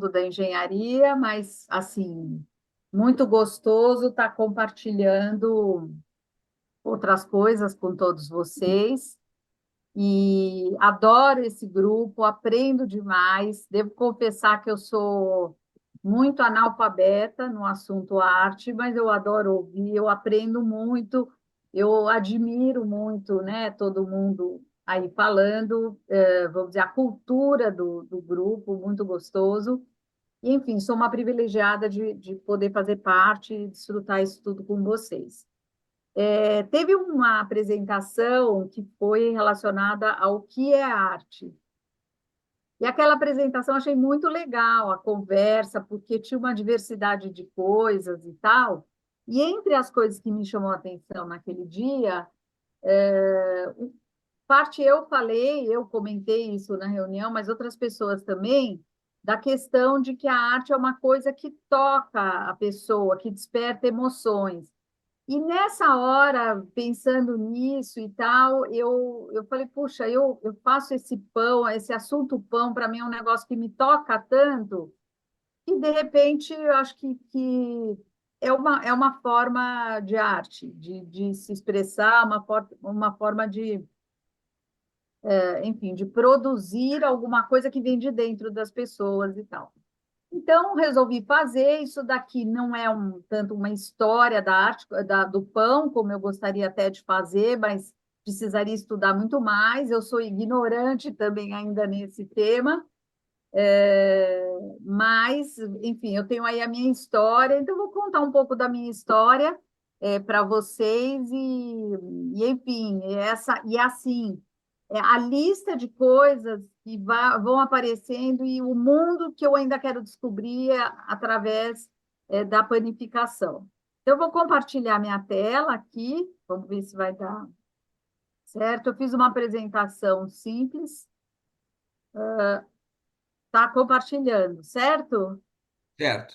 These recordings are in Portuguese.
mundo da engenharia, mas, assim, muito gostoso estar compartilhando outras coisas com todos vocês. E adoro esse grupo, aprendo demais. Devo confessar que eu sou muito analfabeta no assunto arte, mas eu adoro ouvir, eu aprendo muito, eu admiro muito, né, todo mundo aí falando, vamos dizer, a cultura do grupo, muito gostoso. E, enfim, sou uma privilegiada de poder fazer parte e desfrutar isso tudo com vocês. Teve uma apresentação que foi relacionada ao que é arte. E aquela apresentação eu achei muito legal, a conversa, porque tinha uma diversidade de coisas e tal. E entre as coisas que me chamou a atenção naquele dia, parte eu falei, eu comentei isso na reunião, mas outras pessoas também, da questão de que a arte é uma coisa que toca a pessoa, que desperta emoções. E nessa hora, pensando nisso e tal, eu falei, puxa, eu faço esse pão, esse assunto pão, para mim é um negócio que me toca tanto, e de repente eu acho que é uma forma de arte, de se expressar, uma forma de, enfim, de produzir alguma coisa que vem de dentro das pessoas e tal. Então, resolvi fazer. Isso daqui não é tanto uma história da arte do pão, como eu gostaria até de fazer, mas precisaria estudar muito mais. Eu sou ignorante também ainda nesse tema, mas, enfim, eu tenho aí a minha história, então vou contar um pouco da minha história para vocês enfim, e assim, a lista de coisas que vão aparecendo e o mundo que eu ainda quero descobrir através da panificação. Então, eu vou compartilhar minha tela aqui, vamos ver se vai dar certo. Eu fiz uma apresentação simples, está compartilhando, certo? Certo.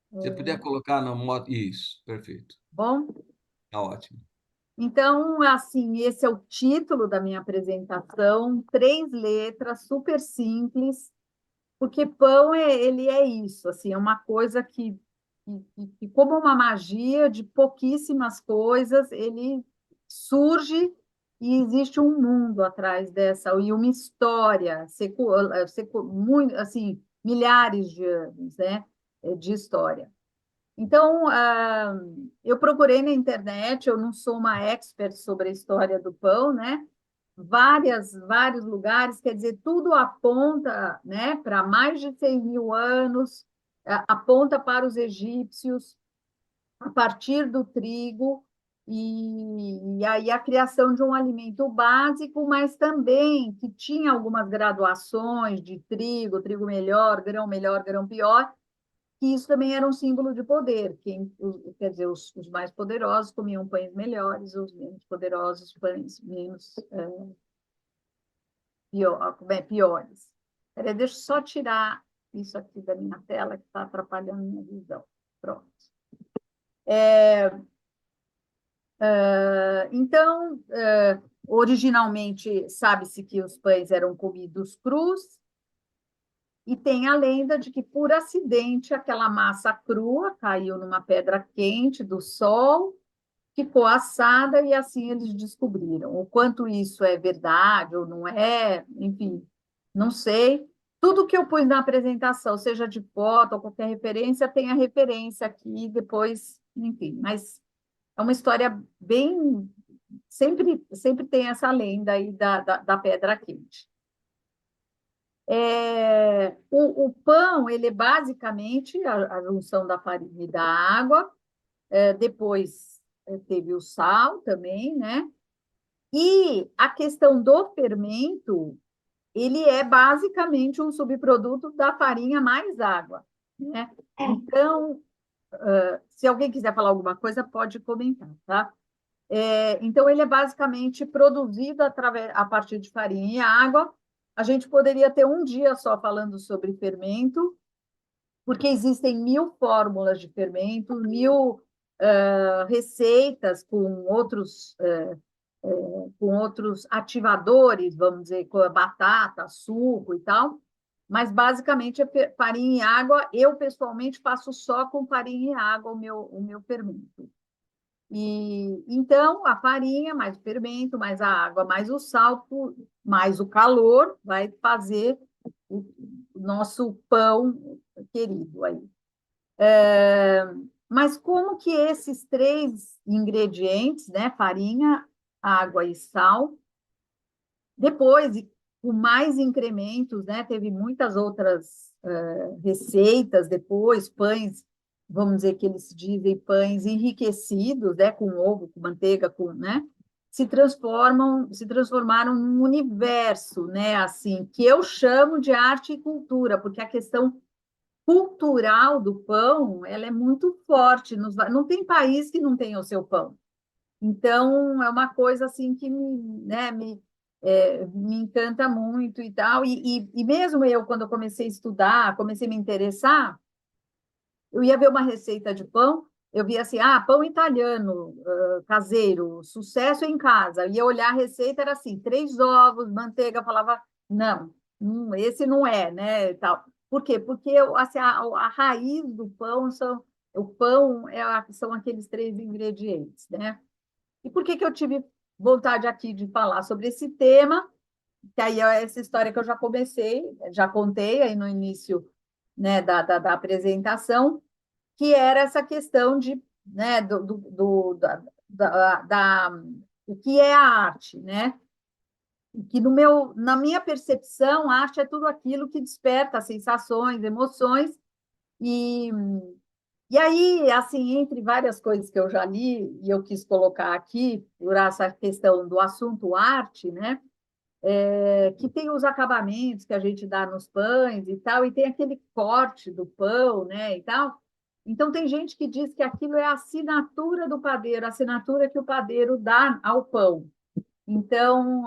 Se você puder colocar no modo. Isso, perfeito. Bom, Tá ótimo. então, assim, esse é o título da minha apresentação, 3 letras, super simples, porque pão ele é isso, assim, é uma coisa que, como uma magia de pouquíssimas coisas, ele surge e existe um mundo atrás dessa, e uma história, muito, assim, milhares de anos, né, de história. Então, eu procurei na internet, eu não sou uma expert sobre a história do pão, né? Vários lugares, quer dizer, tudo aponta, né, para mais de 6.000 anos, aponta para os egípcios, a partir do trigo, e aí a criação de um alimento básico, mas também que tinha algumas graduações de trigo, trigo melhor, grão pior, que isso também era um símbolo de poder. Quer dizer, os mais poderosos comiam pães melhores, os menos poderosos pães menos piores. Peraí, deixa eu só tirar isso aqui da minha tela, que está atrapalhando a minha visão. Pronto. Então, originalmente, sabe-se que os pães eram comidos crus, e tem a lenda de que, por acidente, aquela massa crua caiu numa pedra quente do sol, ficou assada e assim eles descobriram. O quanto isso é verdade ou não é, enfim, não sei. Tudo que eu pus na apresentação, seja de foto ou qualquer referência, tem a referência aqui, depois, enfim. Mas é uma história bem. Sempre tem essa lenda aí da pedra quente. O pão, ele é basicamente a junção da farinha e da água, depois teve o sal também, né? E a questão do fermento, ele é basicamente um subproduto da farinha mais água, né? Então, se alguém quiser falar alguma coisa, pode comentar, tá? Então, ele é basicamente produzido a partir de farinha e água. A gente poderia ter um dia só falando sobre fermento, porque existem 1.000 fórmulas de fermento, 1.000 receitas com outros ativadores, vamos dizer, com a batata, suco e tal, mas basicamente é farinha e água. Eu, pessoalmente, faço só com farinha e água o meu fermento. E então a farinha, mais o fermento, mais a água, mais o sal, mais o calor, vai fazer o nosso pão querido aí. Mas como que esses três ingredientes, né, farinha, água e sal, depois, com mais incrementos, né, teve muitas outras receitas depois, pães, vamos dizer que eles dizem pães enriquecidos, né, com ovo, com manteiga, né, se transformaram num universo, né, assim, que eu chamo de arte e cultura, porque a questão cultural do pão, ela é muito forte, não tem país que não tenha o seu pão. Então, é uma coisa assim que me encanta muito e tal. E mesmo eu, quando eu comecei a estudar, comecei a me interessar, eu ia ver uma receita de pão, eu via assim, pão italiano, caseiro, sucesso em casa. Eu ia olhar a receita, era assim, 3 ovos, manteiga, eu falava, não, esse não é, né, e tal. Por quê? Porque assim, a raiz do pão o pão são aqueles 3 ingredientes, né? E por que que eu tive vontade aqui de falar sobre esse tema? Que aí é essa história que eu já contei aí no início, né, da apresentação, que era essa questão de, né, o que é a arte, né? Que na minha percepção, a arte é tudo aquilo que desperta sensações, emoções, e e aí, assim, entre várias coisas que eu já li, e eu quis colocar aqui, por essa questão do assunto arte, né? Que tem os acabamentos que a gente dá nos pães e tal, e tem aquele corte do pão, né? E tal. Então, tem gente que diz que aquilo é a assinatura do padeiro, a assinatura que o padeiro dá ao pão. Então,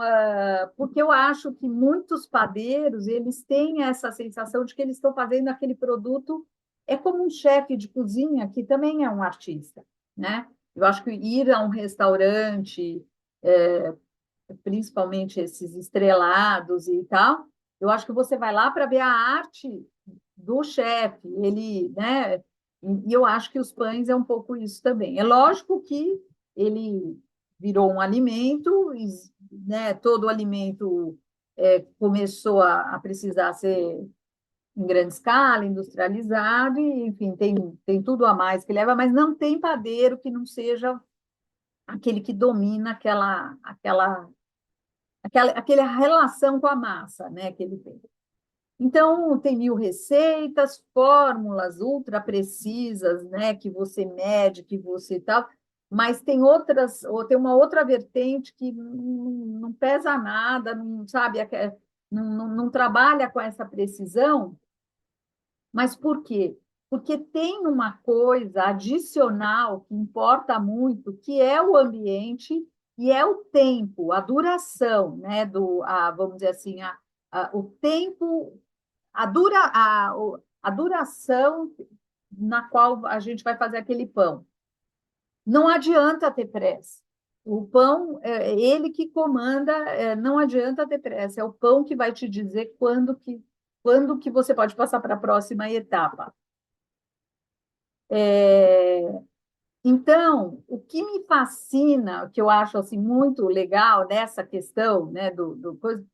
porque eu acho que muitos padeiros, eles têm essa sensação de que eles estão fazendo aquele produto, é como um chefe de cozinha que também é um artista, né? Eu acho que ir a um restaurante, principalmente esses estrelados e tal, eu acho que você vai lá para ver a arte do chefe, ele, né? E eu acho que os pães é um pouco isso também. É lógico que ele virou um alimento, né? Todo alimento começou a precisar ser em grande escala, industrializado, e, enfim, tem tudo a mais que leva, mas não tem padeiro que não seja aquele que domina aquela relação com a massa, né, que ele tem. Então, tem 1.000 receitas, fórmulas ultra precisas, né, que você mede, que você tal, mas tem outras, ou tem uma outra vertente que não pesa nada, não sabe, não trabalha com essa precisão, mas por quê? Porque tem uma coisa adicional que importa muito, que é o ambiente e é o tempo, a duração, né, vamos dizer assim, o tempo, a duração na qual a gente vai fazer aquele pão. Não adianta ter pressa. O pão é ele que comanda, não adianta ter pressa. É o pão que vai te dizer quando que você pode passar para a próxima etapa. Então, o que me fascina, o que eu acho assim, muito legal nessa questão, né, coisa,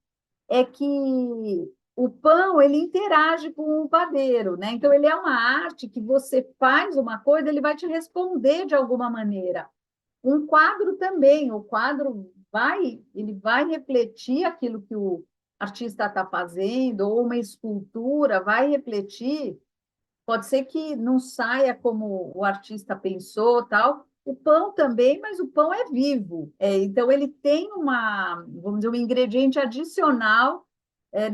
é que o pão ele interage com o padeiro, né? Então, ele é uma arte que você faz uma coisa, ele vai te responder de alguma maneira. Um quadro também, o quadro ele vai refletir aquilo que o artista está fazendo, ou uma escultura vai refletir. Pode ser que não saia como o artista pensou, tal. O pão também, mas o pão é vivo. Então, ele tem vamos dizer, um ingrediente adicional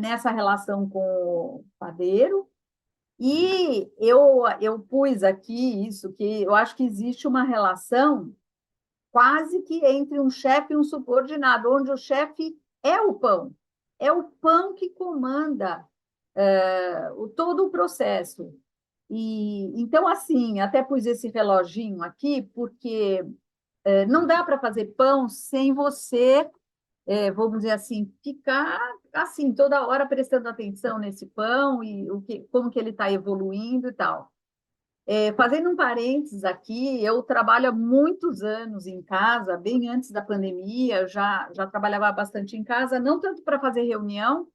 nessa relação com o padeiro. E eu pus aqui isso, que eu acho que existe uma relação quase que entre um chefe e um subordinado, onde o chefe é o pão. É o pão que comanda todo o processo. E então, assim, até pus esse reloginho aqui, porque não dá para fazer pão sem você vamos dizer assim, ficar assim toda hora prestando atenção nesse pão e como que ele está evoluindo e tal. Fazendo um parênteses aqui, eu trabalho há muitos anos em casa, bem antes da pandemia, eu já trabalhava bastante em casa, não tanto para fazer reunião,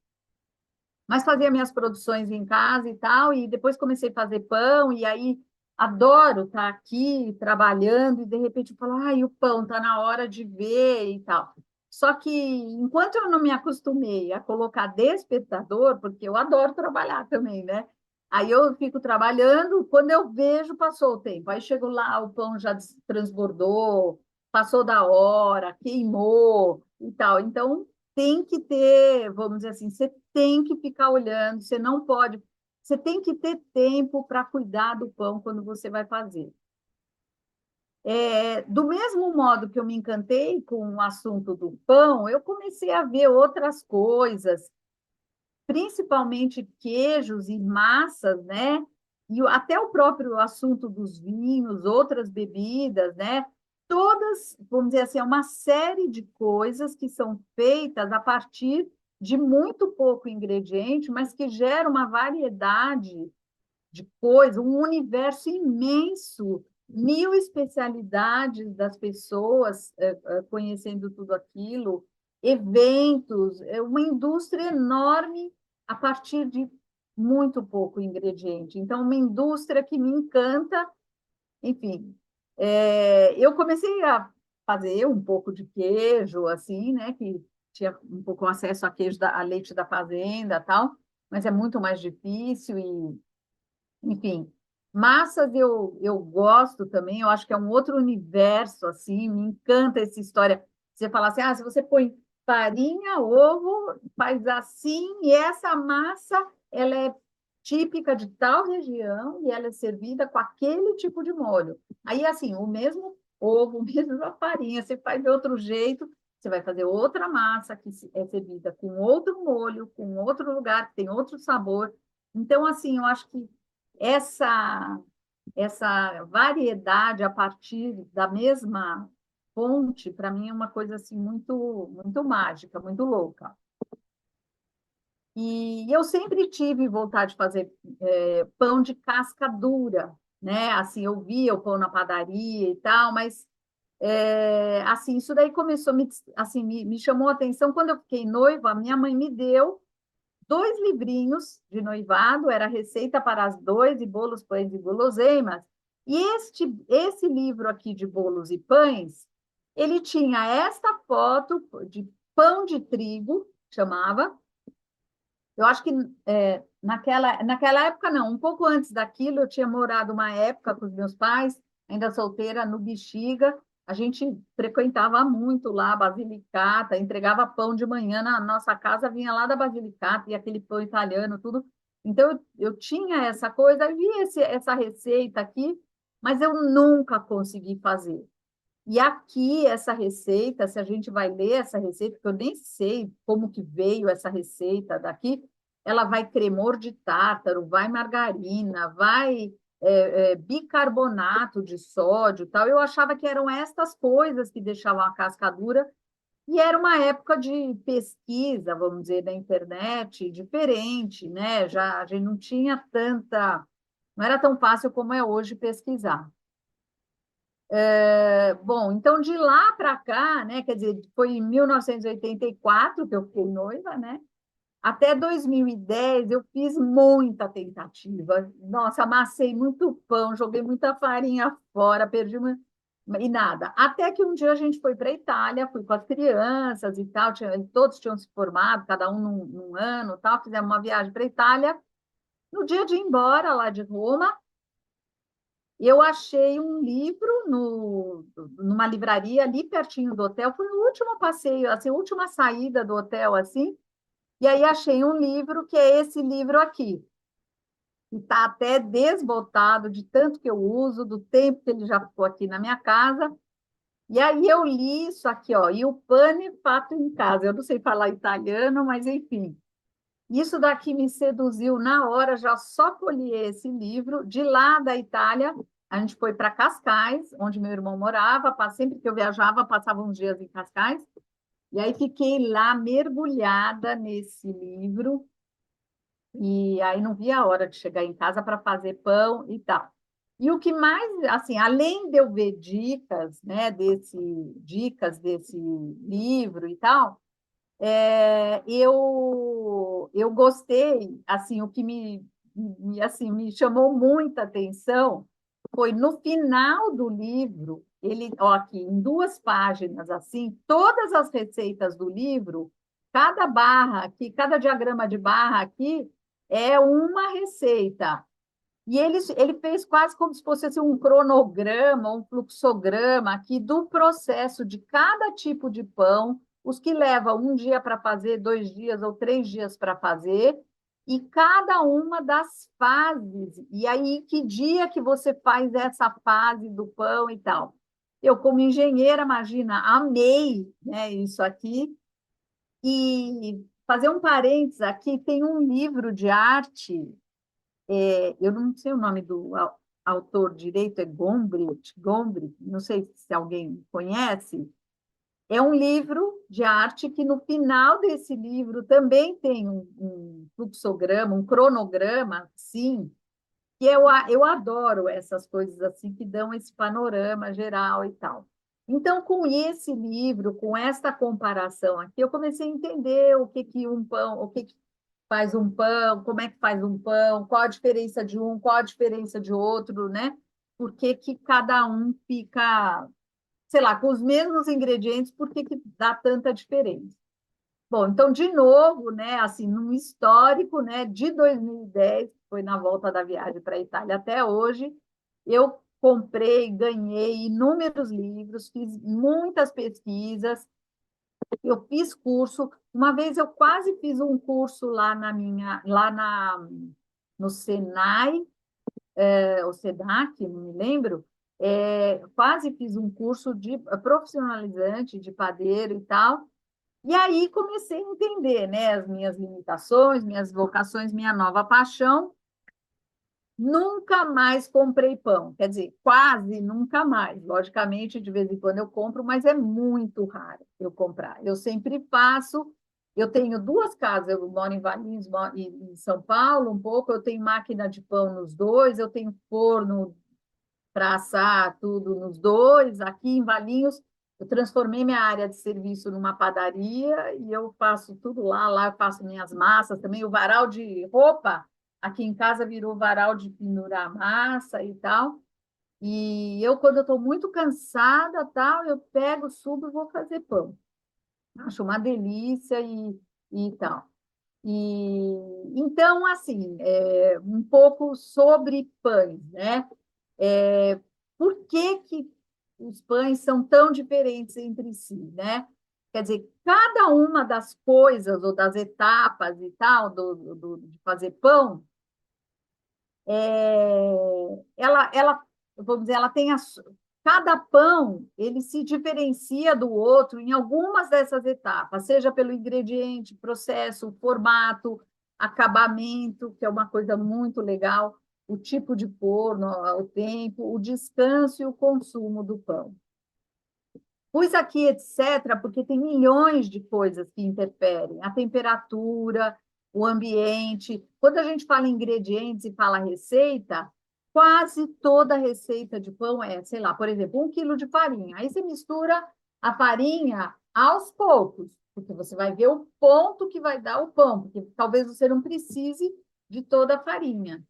mas fazia minhas produções em casa e tal, e depois comecei a fazer pão, e aí adoro estar aqui trabalhando, e de repente eu falo, ai, o pão está na hora de ver e tal. Só que enquanto eu não me acostumei a colocar despertador, porque eu adoro trabalhar também, né? Aí eu fico trabalhando, quando eu vejo, passou o tempo. Aí chego lá, o pão já transbordou, passou da hora, queimou e tal. Então, tem que ter, vamos dizer assim, você tem que ficar olhando, você não pode, você tem que ter tempo para cuidar do pão quando você vai fazer. Do mesmo modo que eu me encantei com o assunto do pão, eu comecei a ver outras coisas, principalmente queijos e massas, né? E até o próprio assunto dos vinhos, outras bebidas, né? Todas, vamos dizer assim, é uma série de coisas que são feitas a partir de muito pouco ingrediente, mas que gera uma variedade de coisas, um universo imenso, mil especialidades das pessoas conhecendo tudo aquilo, eventos, uma indústria enorme a partir de muito pouco ingrediente. Então, uma indústria que me encanta, enfim. Eu comecei a fazer um pouco de queijo, assim, né, que tinha um pouco acesso a queijo, a leite da fazenda, tal, mas é muito mais difícil e enfim, massas eu gosto também, eu acho que é um outro universo, assim, me encanta essa história. Você fala assim, se você põe farinha, ovo, faz assim, e essa massa, ela é típica de tal região e ela é servida com aquele tipo de molho. Aí, assim, o mesmo ovo, mesmo a farinha, você faz de outro jeito, você vai fazer outra massa que é servida com outro molho, com outro lugar, que tem outro sabor. Então, assim, eu acho que essa, essa variedade a partir da mesma fonte, para mim, é uma coisa assim muito, muito mágica, muito louca. E eu sempre tive vontade de fazer pão de casca dura, né? Assim, eu via o pão na padaria e tal, mas assim, isso daí começou assim, me chamou a atenção quando eu fiquei noiva, a minha mãe me deu 2 livrinhos de noivado, era receita para as dois e bolos, pães e guloseimas. E esse livro aqui de bolos e pães, ele tinha esta foto de pão de trigo, chamava. Eu acho que naquela época, não, um pouco antes daquilo, eu tinha morado uma época com os meus pais, ainda solteira, no Bexiga. A gente frequentava muito lá a Basilicata, entregava pão de manhã na nossa casa, vinha lá da Basilicata, e aquele pão italiano, tudo. Então, eu tinha essa coisa, eu vi essa receita aqui, mas eu nunca consegui fazer. E aqui, essa receita, se a gente vai ler essa receita, porque eu nem sei como que veio essa receita daqui, ela vai cremor de tártaro, vai margarina, vai bicarbonato de sódio, tal. Eu achava que eram estas coisas que deixavam a casca dura, e era uma época de pesquisa, vamos dizer, da internet, diferente, né? Já a gente não tinha tanta, não era tão fácil como é hoje pesquisar. Bom, então de lá para cá, né, quer dizer, foi em 1984 que eu fiquei noiva, né? Até 2010 eu fiz muita tentativa. Nossa, amassei muito pão, joguei muita farinha fora, e nada. Até que um dia a gente foi para a Itália, fui com as crianças e tal, todos tinham se formado, cada um num ano, tal, fizemos uma viagem para a Itália. No dia de ir embora lá de Roma, eu achei um livro numa livraria ali pertinho do hotel. Foi o último passeio, assim, a última saída do hotel, assim. E aí achei um livro que é esse livro aqui, que está até desbotado de tanto que eu uso, do tempo que ele já ficou aqui na minha casa. E aí eu li isso aqui, ó, e o pane fatto in casa. Eu não sei falar italiano, mas enfim. Isso daqui me seduziu na hora, já só colhi esse livro. De lá da Itália, a gente foi para Cascais, onde meu irmão morava. Sempre que eu viajava, passava uns dias em Cascais. E aí fiquei lá mergulhada nesse livro, e aí não via a hora de chegar em casa para fazer pão e tal. E o que mais, assim, além de eu ver dicas desse livro e tal, eu gostei, assim, o que assim, me chamou muita atenção foi no final do livro, ele, ó, aqui, em 2 páginas, assim, todas as receitas do livro, cada barra aqui, cada diagrama de barra aqui é uma receita. E ele fez quase como se fosse assim, um cronograma, um fluxograma aqui do processo de cada tipo de pão, os que levam um dia para fazer, 2 dias ou 3 dias para fazer, e cada uma das fases. E aí, que dia que você faz essa fase do pão e tal? Eu, como engenheira, imagina, amei, né, isso aqui. E fazer um parênteses aqui, tem um livro de arte eu não sei o nome do autor direito, é Gombrich, não sei se alguém conhece. É um livro de arte que no final desse livro também tem um fluxograma, um cronograma, sim, que eu adoro essas coisas assim que dão esse panorama geral e tal. Então, com esse livro, com esta comparação aqui, eu comecei a entender o que que um pão, o que faz um pão, como é que faz um pão, qual a diferença de um, qual a diferença de outro, né? Por que que cada um fica, sei lá, com os mesmos ingredientes, por que que dá tanta diferença? Bom, então, de novo, né, assim, num histórico, né, de 2010, que foi na volta da viagem para a Itália até hoje, eu comprei, ganhei inúmeros livros, fiz muitas pesquisas, eu fiz curso. Uma vez eu quase fiz um curso no Senai, ou Senac, não me lembro. Quase fiz um curso de profissionalizante de padeiro e tal. E aí comecei a entender, né, as minhas limitações, minhas vocações, minha nova paixão. Nunca mais comprei pão, quer dizer, quase nunca mais. Logicamente, de vez em quando eu compro, mas é muito raro eu comprar. Eu sempre faço. Eu tenho 2 casas, eu moro em Valinhos, moro em São Paulo um pouco, eu tenho máquina de pão nos dois, eu tenho forno para assar tudo nos dois. Aqui em Valinhos, eu transformei minha área de serviço numa padaria e eu faço tudo lá. Lá eu faço minhas massas também. O varal de roupa aqui em casa virou varal de pendurar massa e tal. E eu, quando eu estou muito cansada, tal, eu pego, subo e vou fazer pão. Acho uma delícia e tal. E então, assim, um pouco sobre pães, né? Por que que os pães são tão diferentes entre si, né? Quer dizer, cada uma das coisas ou das etapas e tal de fazer pão, ela, vamos dizer, ela tem cada pão ele se diferencia do outro em algumas dessas etapas, seja pelo ingrediente, processo, formato, acabamento, que é uma coisa muito legal, o tipo de forno, o tempo, o descanso e o consumo do pão. Pus aqui, etc., porque tem milhões de coisas que interferem. A temperatura, o ambiente. Quando a gente fala em ingredientes e fala receita, quase toda receita de pão sei lá, por exemplo, 1 quilo de farinha. Aí você mistura a farinha aos poucos, porque você vai ver o ponto que vai dar o pão, porque talvez você não precise de toda a farinha.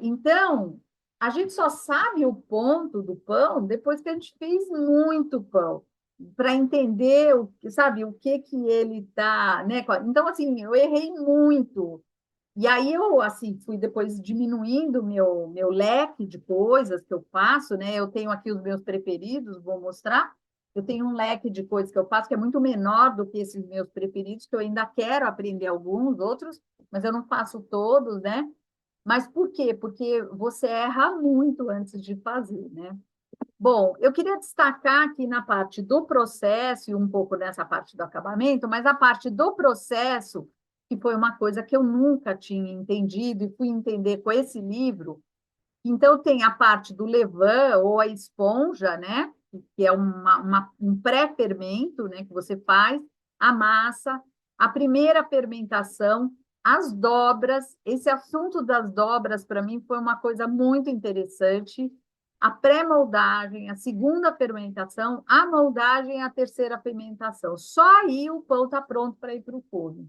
Então, a gente só sabe o ponto do pão depois que a gente fez muito pão, para entender sabe, o que que ele está, né? Então, assim, eu errei muito. E aí eu, assim, fui depois diminuindo meu leque de coisas que eu faço, né? Eu tenho aqui os meus preferidos, vou mostrar. Eu tenho um leque de coisas que eu faço que é muito menor do que esses meus preferidos, que eu ainda quero aprender alguns, outros, mas eu não faço todos, né? Mas por quê? Porque você erra muito antes de fazer, né? Bom, eu queria destacar aqui na parte do processo e um pouco nessa parte do acabamento, mas a parte do processo, que foi uma coisa que eu nunca tinha entendido e fui entender com esse livro. Então, tem a parte do levain ou a esponja, né? que é um pré-fermento, né, que você faz, a massa, a primeira fermentação, as dobras. Esse assunto das dobras, para mim, foi uma coisa muito interessante. A pré-moldagem, a segunda fermentação, a moldagem, a terceira fermentação. Só aí o pão está pronto para ir para o forno.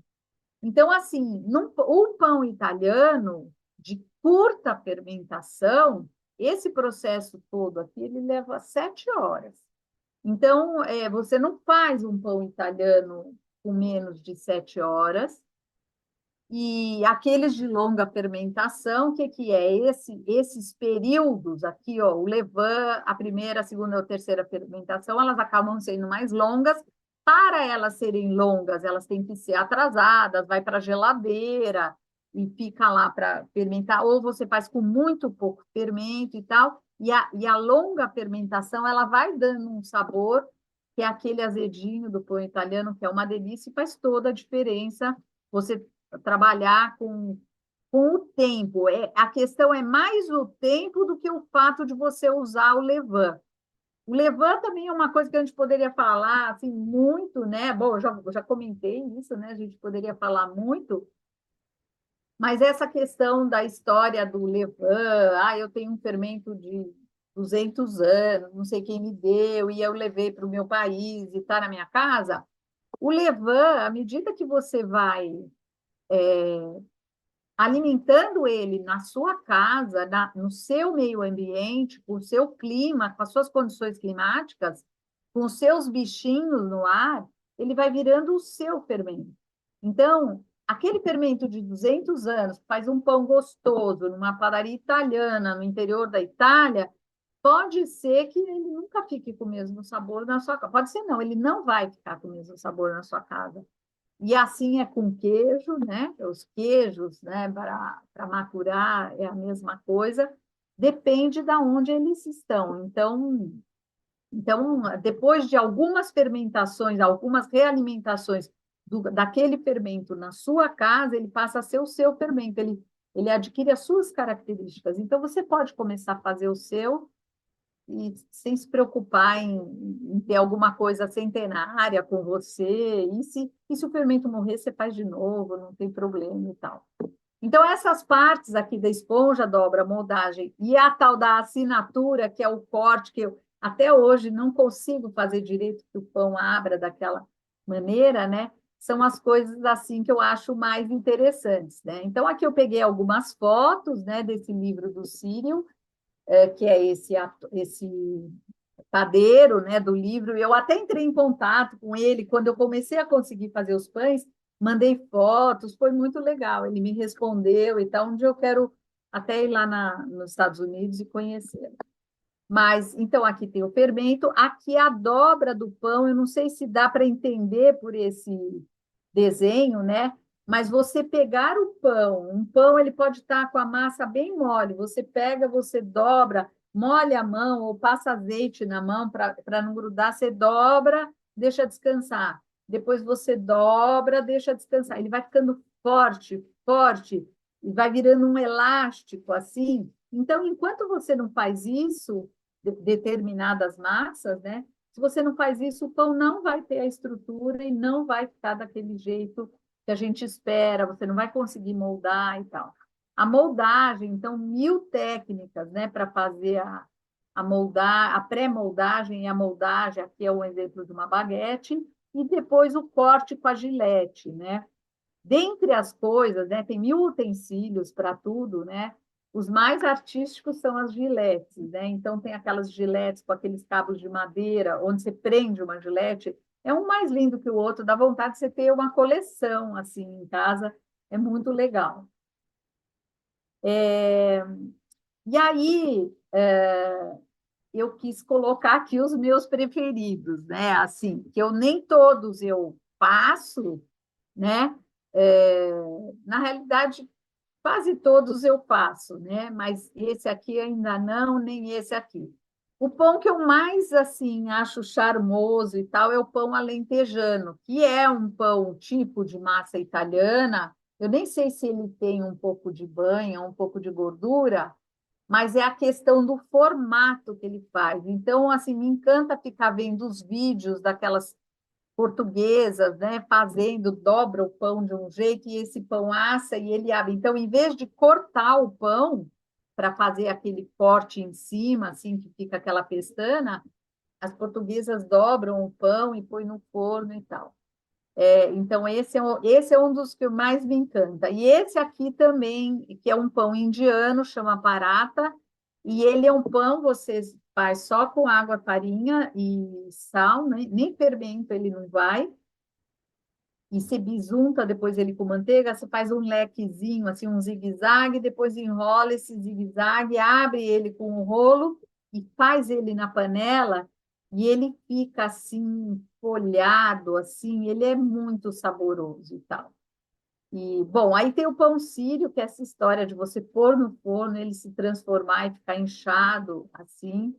Então, assim, o pão italiano, de curta fermentação, esse processo todo aqui, ele leva 7 horas. Então, você não faz um pão italiano com menos de 7 horas. E aqueles de longa fermentação, o que, que é? Esses períodos aqui, ó, o levain, a primeira, a segunda ou terceira fermentação, elas acabam sendo mais longas. Para elas serem longas, elas têm que ser atrasadas, vai para a geladeira e fica lá para fermentar, ou você faz com muito pouco fermento e tal. E a longa fermentação, ela vai dando um sabor, que é aquele azedinho do pão italiano, que é uma delícia e faz toda a diferença. Você trabalhar com o tempo. A questão é mais o tempo do que o fato de você usar o levain. O levain também é uma coisa que a gente poderia falar assim, muito, né? Bom, eu já comentei isso, né? A gente poderia falar muito, mas essa questão da história do levain, eu tenho um fermento de 200 anos, não sei quem me deu, e eu levei para o meu país e está na minha casa. O levain, à medida que você vai alimentando ele na sua casa, no seu meio ambiente, com o seu clima, com as suas condições climáticas, com os seus bichinhos no ar, ele vai virando o seu fermento. Então, aquele fermento de 200 anos, que faz um pão gostoso numa padaria italiana, no interior da Itália, pode ser que ele nunca fique com o mesmo sabor na sua casa. Pode ser não, ele não vai ficar com o mesmo sabor na sua casa. E assim é com queijo, né? Os queijos, né, para maturar é a mesma coisa, depende de onde eles estão. Então, depois de algumas fermentações, algumas realimentações daquele fermento na sua casa, ele passa a ser o seu fermento, ele adquire as suas características. Então, você pode começar a fazer o seu e sem se preocupar em ter alguma coisa centenária com você. E se o fermento morrer, você faz de novo, não tem problema e tal. Então, essas partes aqui da esponja, dobra, moldagem e a tal da assinatura, que é o corte, que eu até hoje não consigo fazer direito que o pão abra daquela maneira, né? São as coisas assim que eu acho mais interessantes, né? Então, aqui eu peguei algumas fotos, né, desse livro do Círio, que é esse padeiro, né, do livro. Eu até entrei em contato com ele quando eu comecei a conseguir fazer os pães, mandei fotos, foi muito legal. Ele me respondeu e tal. Um dia eu quero até ir lá nos Estados Unidos e conhecê-lo. Mas, então, aqui tem o fermento, aqui a dobra do pão, eu não sei se dá para entender por esse desenho, né? Mas você pegar o pão, um pão ele pode estar com a massa bem mole, você pega, você dobra, molha a mão ou passa azeite na mão para não grudar, você dobra, deixa descansar. Depois você dobra, deixa descansar. Ele vai ficando forte, forte, e vai virando um elástico assim. Então, enquanto você não faz isso, determinadas massas, né? Se você não faz isso, o pão não vai ter a estrutura e não vai ficar daquele jeito que a gente espera, você não vai conseguir moldar e tal. A moldagem, então, 1000 técnicas, né, para fazer a pré-moldagem e a moldagem, aqui é um exemplo de uma baguete, e depois o corte com a gilete, né? Dentre as coisas, né, tem 1000 utensílios para tudo, né? Os mais artísticos são as giletes, né? Então, tem aquelas giletes com aqueles cabos de madeira, onde você prende uma gilete. É um mais lindo que o outro, dá vontade de você ter uma coleção assim em casa, é muito legal. E aí, eu quis colocar aqui os meus preferidos, né? Assim, que eu nem todos eu faço, né? É, na realidade, quase todos eu faço, né? Mas esse aqui ainda não, nem esse aqui. O pão que eu mais assim acho charmoso e tal é o pão alentejano, que é um pão tipo de massa italiana. Eu nem sei se ele tem um pouco de banha, um pouco de gordura, mas é a questão do formato que ele faz. Então, assim, me encanta ficar vendo os vídeos daquelas portuguesas, né, fazendo, dobra o pão de um jeito e esse pão assa e ele abre. Então, em vez de cortar o pão para fazer aquele corte em cima, assim, que fica aquela pestana, as portuguesas dobram o pão e põem no forno e tal. Então, esse é um dos que mais me encanta. E esse aqui também, que é um pão indiano, chama paratha, e ele é um pão, você faz só com água, farinha e sal, né? Nem fermento ele não vai, e você bisunta depois ele com manteiga, você faz um lequezinho, assim, um zigue-zague, depois enrola esse zigue-zague, abre ele com o rolo e faz ele na panela, e ele fica assim, folhado, assim, ele é muito saboroso e tal. E, bom, aí tem o pão sírio, que é essa história de você pôr no forno, ele se transformar e ficar inchado, assim,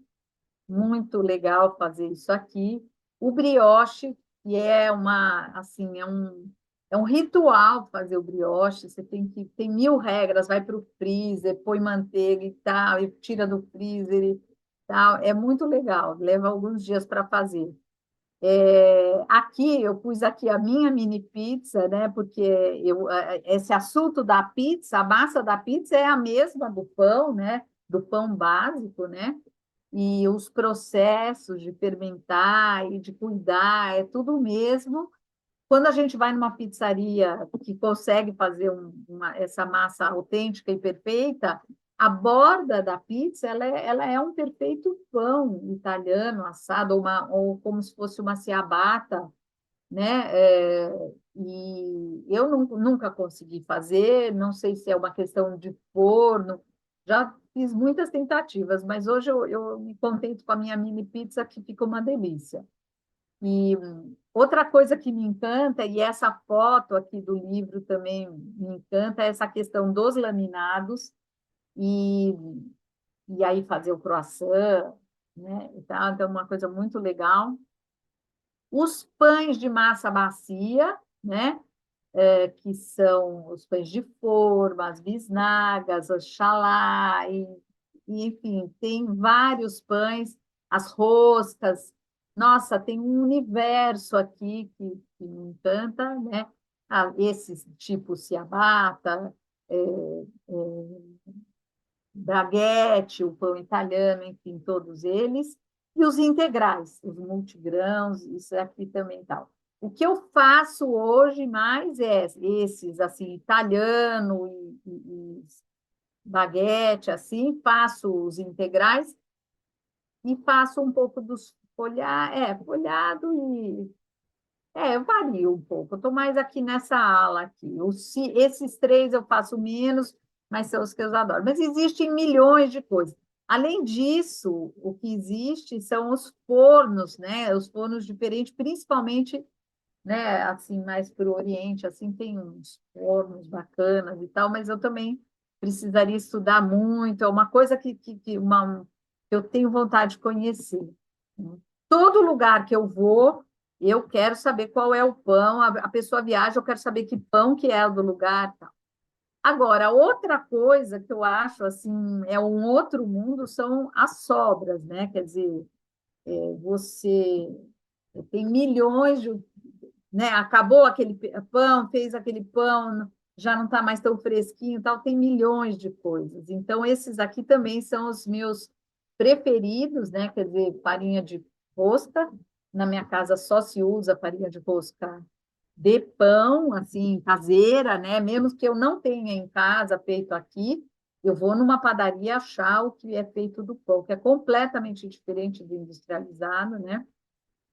muito legal fazer isso aqui. O brioche, que é uma, assim, é um ritual fazer o brioche, você tem 1000 regras, vai para o freezer, põe manteiga e tal, e tira do freezer e tal, é muito legal, leva alguns dias para fazer. Aqui eu pus aqui a minha mini pizza, né? Porque esse assunto da pizza, a massa da pizza é a mesma do pão, né? Do pão básico, né? E os processos de fermentar e de cuidar, é tudo o mesmo. Quando a gente vai numa pizzaria que consegue fazer essa massa autêntica e perfeita, a borda da pizza ela é um perfeito pão italiano assado, ou como se fosse uma ciabatta, né? E eu nunca consegui fazer, não sei se é uma questão de forno, já fiz muitas tentativas, mas hoje eu me contento com a minha mini pizza, que fica uma delícia. E outra coisa que me encanta, e essa foto aqui do livro também me encanta, é essa questão dos laminados, e, e aí fazer o croissant, né? Então, é uma coisa muito legal. Os pães de massa macia, né? Que são os pães de forma, as bisnagas, as chalá, enfim, tem vários pães, as roscas. Nossa, tem um universo aqui que me encanta, né? Esses tipos ciabatta, é, baguete, o pão italiano, enfim, todos eles, e os integrais, os multigrãos, isso aqui também tal. O que eu faço hoje mais é esses, assim, italiano e baguete, assim, faço os integrais e faço um pouco dos folhado eu vario um pouco. Eu estou mais aqui nessa ala aqui. Esses três eu faço menos, mas são os que eu adoro. Mas existem milhões de coisas. Além disso, o que existe são os fornos, né? Os fornos diferentes, principalmente, né? Assim, mais para o Oriente, assim, tem uns fornos bacanas e tal, mas eu também precisaria estudar muito. É uma coisa que eu tenho vontade de conhecer, né? Todo lugar que eu vou, eu quero saber qual é o pão. A pessoa viaja, eu quero saber que pão que é o do lugar, tal. Agora, outra coisa que eu acho assim é um outro mundo são as sobras, né? Quer dizer, você tem milhões de, né? Acabou aquele pão, fez aquele pão, já não está mais tão fresquinho, tal. Tem milhões de coisas. Então, esses aqui também são os meus preferidos, né? Quer dizer, farinha de rosca. Na minha casa só se usa farinha de rosca de pão, assim, caseira, né? Mesmo que eu não tenha em casa feito aqui, eu vou numa padaria achar o que é feito do pão, que é completamente diferente do industrializado, né?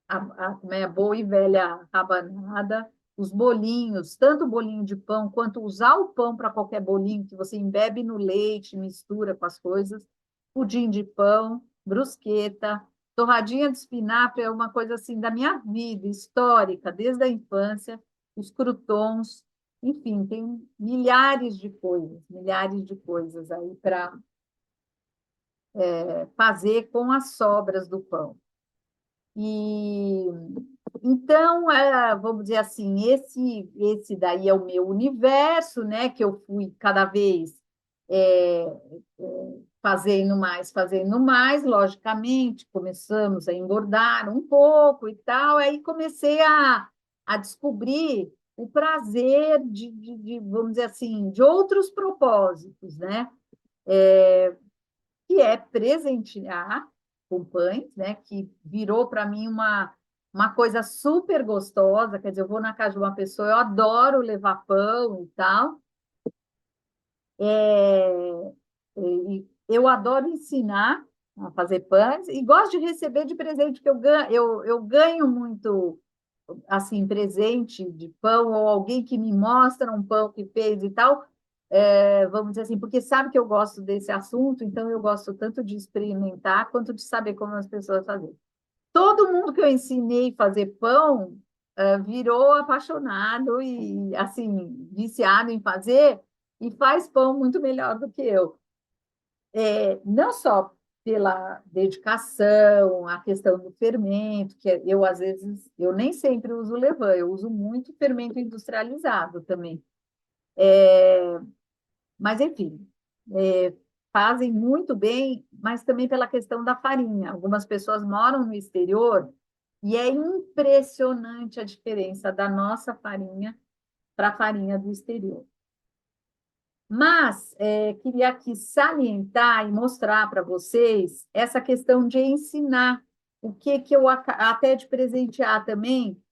A boa e velha rabanada, os bolinhos, tanto o bolinho de pão, quanto usar o pão para qualquer bolinho que você embebe no leite, mistura com as coisas, pudim de pão, brusqueta, torradinha de espinafre é uma coisa assim da minha vida, histórica, desde a infância, os croutons, enfim, tem milhares de coisas aí para fazer com as sobras do pão. E então, vamos dizer assim, esse daí é o meu universo, né? Que eu fui cada vez fazendo mais, logicamente, começamos a engordar um pouco e tal, aí comecei a descobrir o prazer vamos dizer assim, de outros propósitos, né? Que é presentear com pães, né? Que virou para mim uma coisa super gostosa, quer dizer, eu vou na casa de uma pessoa, eu adoro levar pão e tal, e eu adoro ensinar a fazer pães e gosto de receber de presente, que eu ganho muito assim presente de pão ou alguém que me mostra um pão que fez e tal, vamos dizer assim, porque sabe que eu gosto desse assunto, então eu gosto tanto de experimentar quanto de saber como as pessoas fazem. Todo mundo que eu ensinei a fazer pão virou apaixonado e assim viciado em fazer e faz pão muito melhor do que eu. Não só pela dedicação, a questão do fermento, que eu às vezes eu nem sempre uso levain, eu uso muito fermento industrializado também. Mas enfim, fazem muito bem, mas também pela questão da farinha. Algumas pessoas moram no exterior e é impressionante a diferença da nossa farinha para a farinha do exterior. Mas queria aqui salientar e mostrar para vocês essa questão de ensinar o que eu até de presentear também,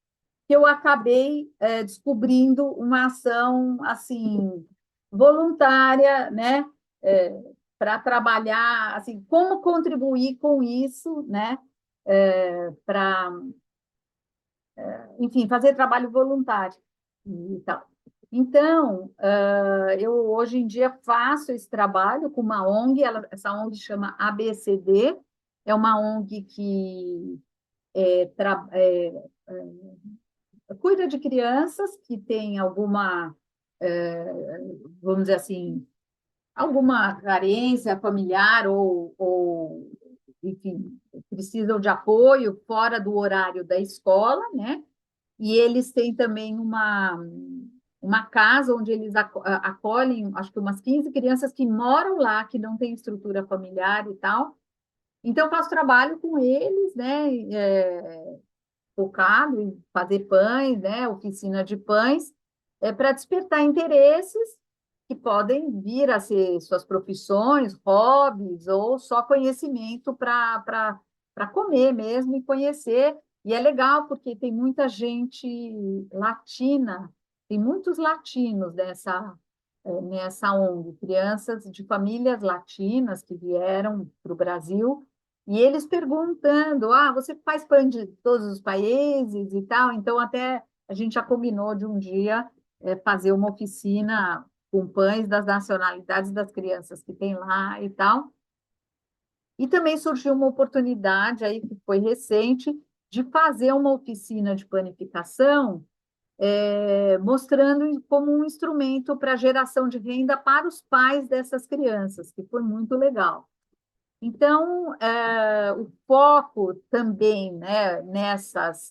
que eu acabei descobrindo uma ação assim voluntária, né, para trabalhar assim como contribuir com isso, né, para enfim fazer trabalho voluntário e tal. Então, eu hoje em dia faço esse trabalho com uma ONG, essa ONG chama ABCD, é uma ONG que cuida de crianças que têm alguma, vamos dizer assim, alguma carência familiar enfim, precisam de apoio fora do horário da escola, né? E eles têm também uma casa onde eles acolhem, acho que umas 15 crianças que moram lá, que não têm estrutura familiar e tal. Então, eu faço trabalho com eles, né? Focado em fazer pães, né? Oficina de pães, para despertar interesses que podem vir a ser suas profissões, hobbies ou só conhecimento para comer mesmo e conhecer. E é legal porque tem muita gente latina, tem muitos latinos nessa ONG, crianças de famílias latinas que vieram para o Brasil, e eles perguntando: você faz pão de todos os países e tal? Então, até a gente já combinou de um dia fazer uma oficina com pães das nacionalidades das crianças que tem lá e tal. E também surgiu uma oportunidade aí, que foi recente, de fazer uma oficina de panificação, mostrando como um instrumento para geração de renda para os pais dessas crianças, que foi muito legal. Então, o foco também, né, nessas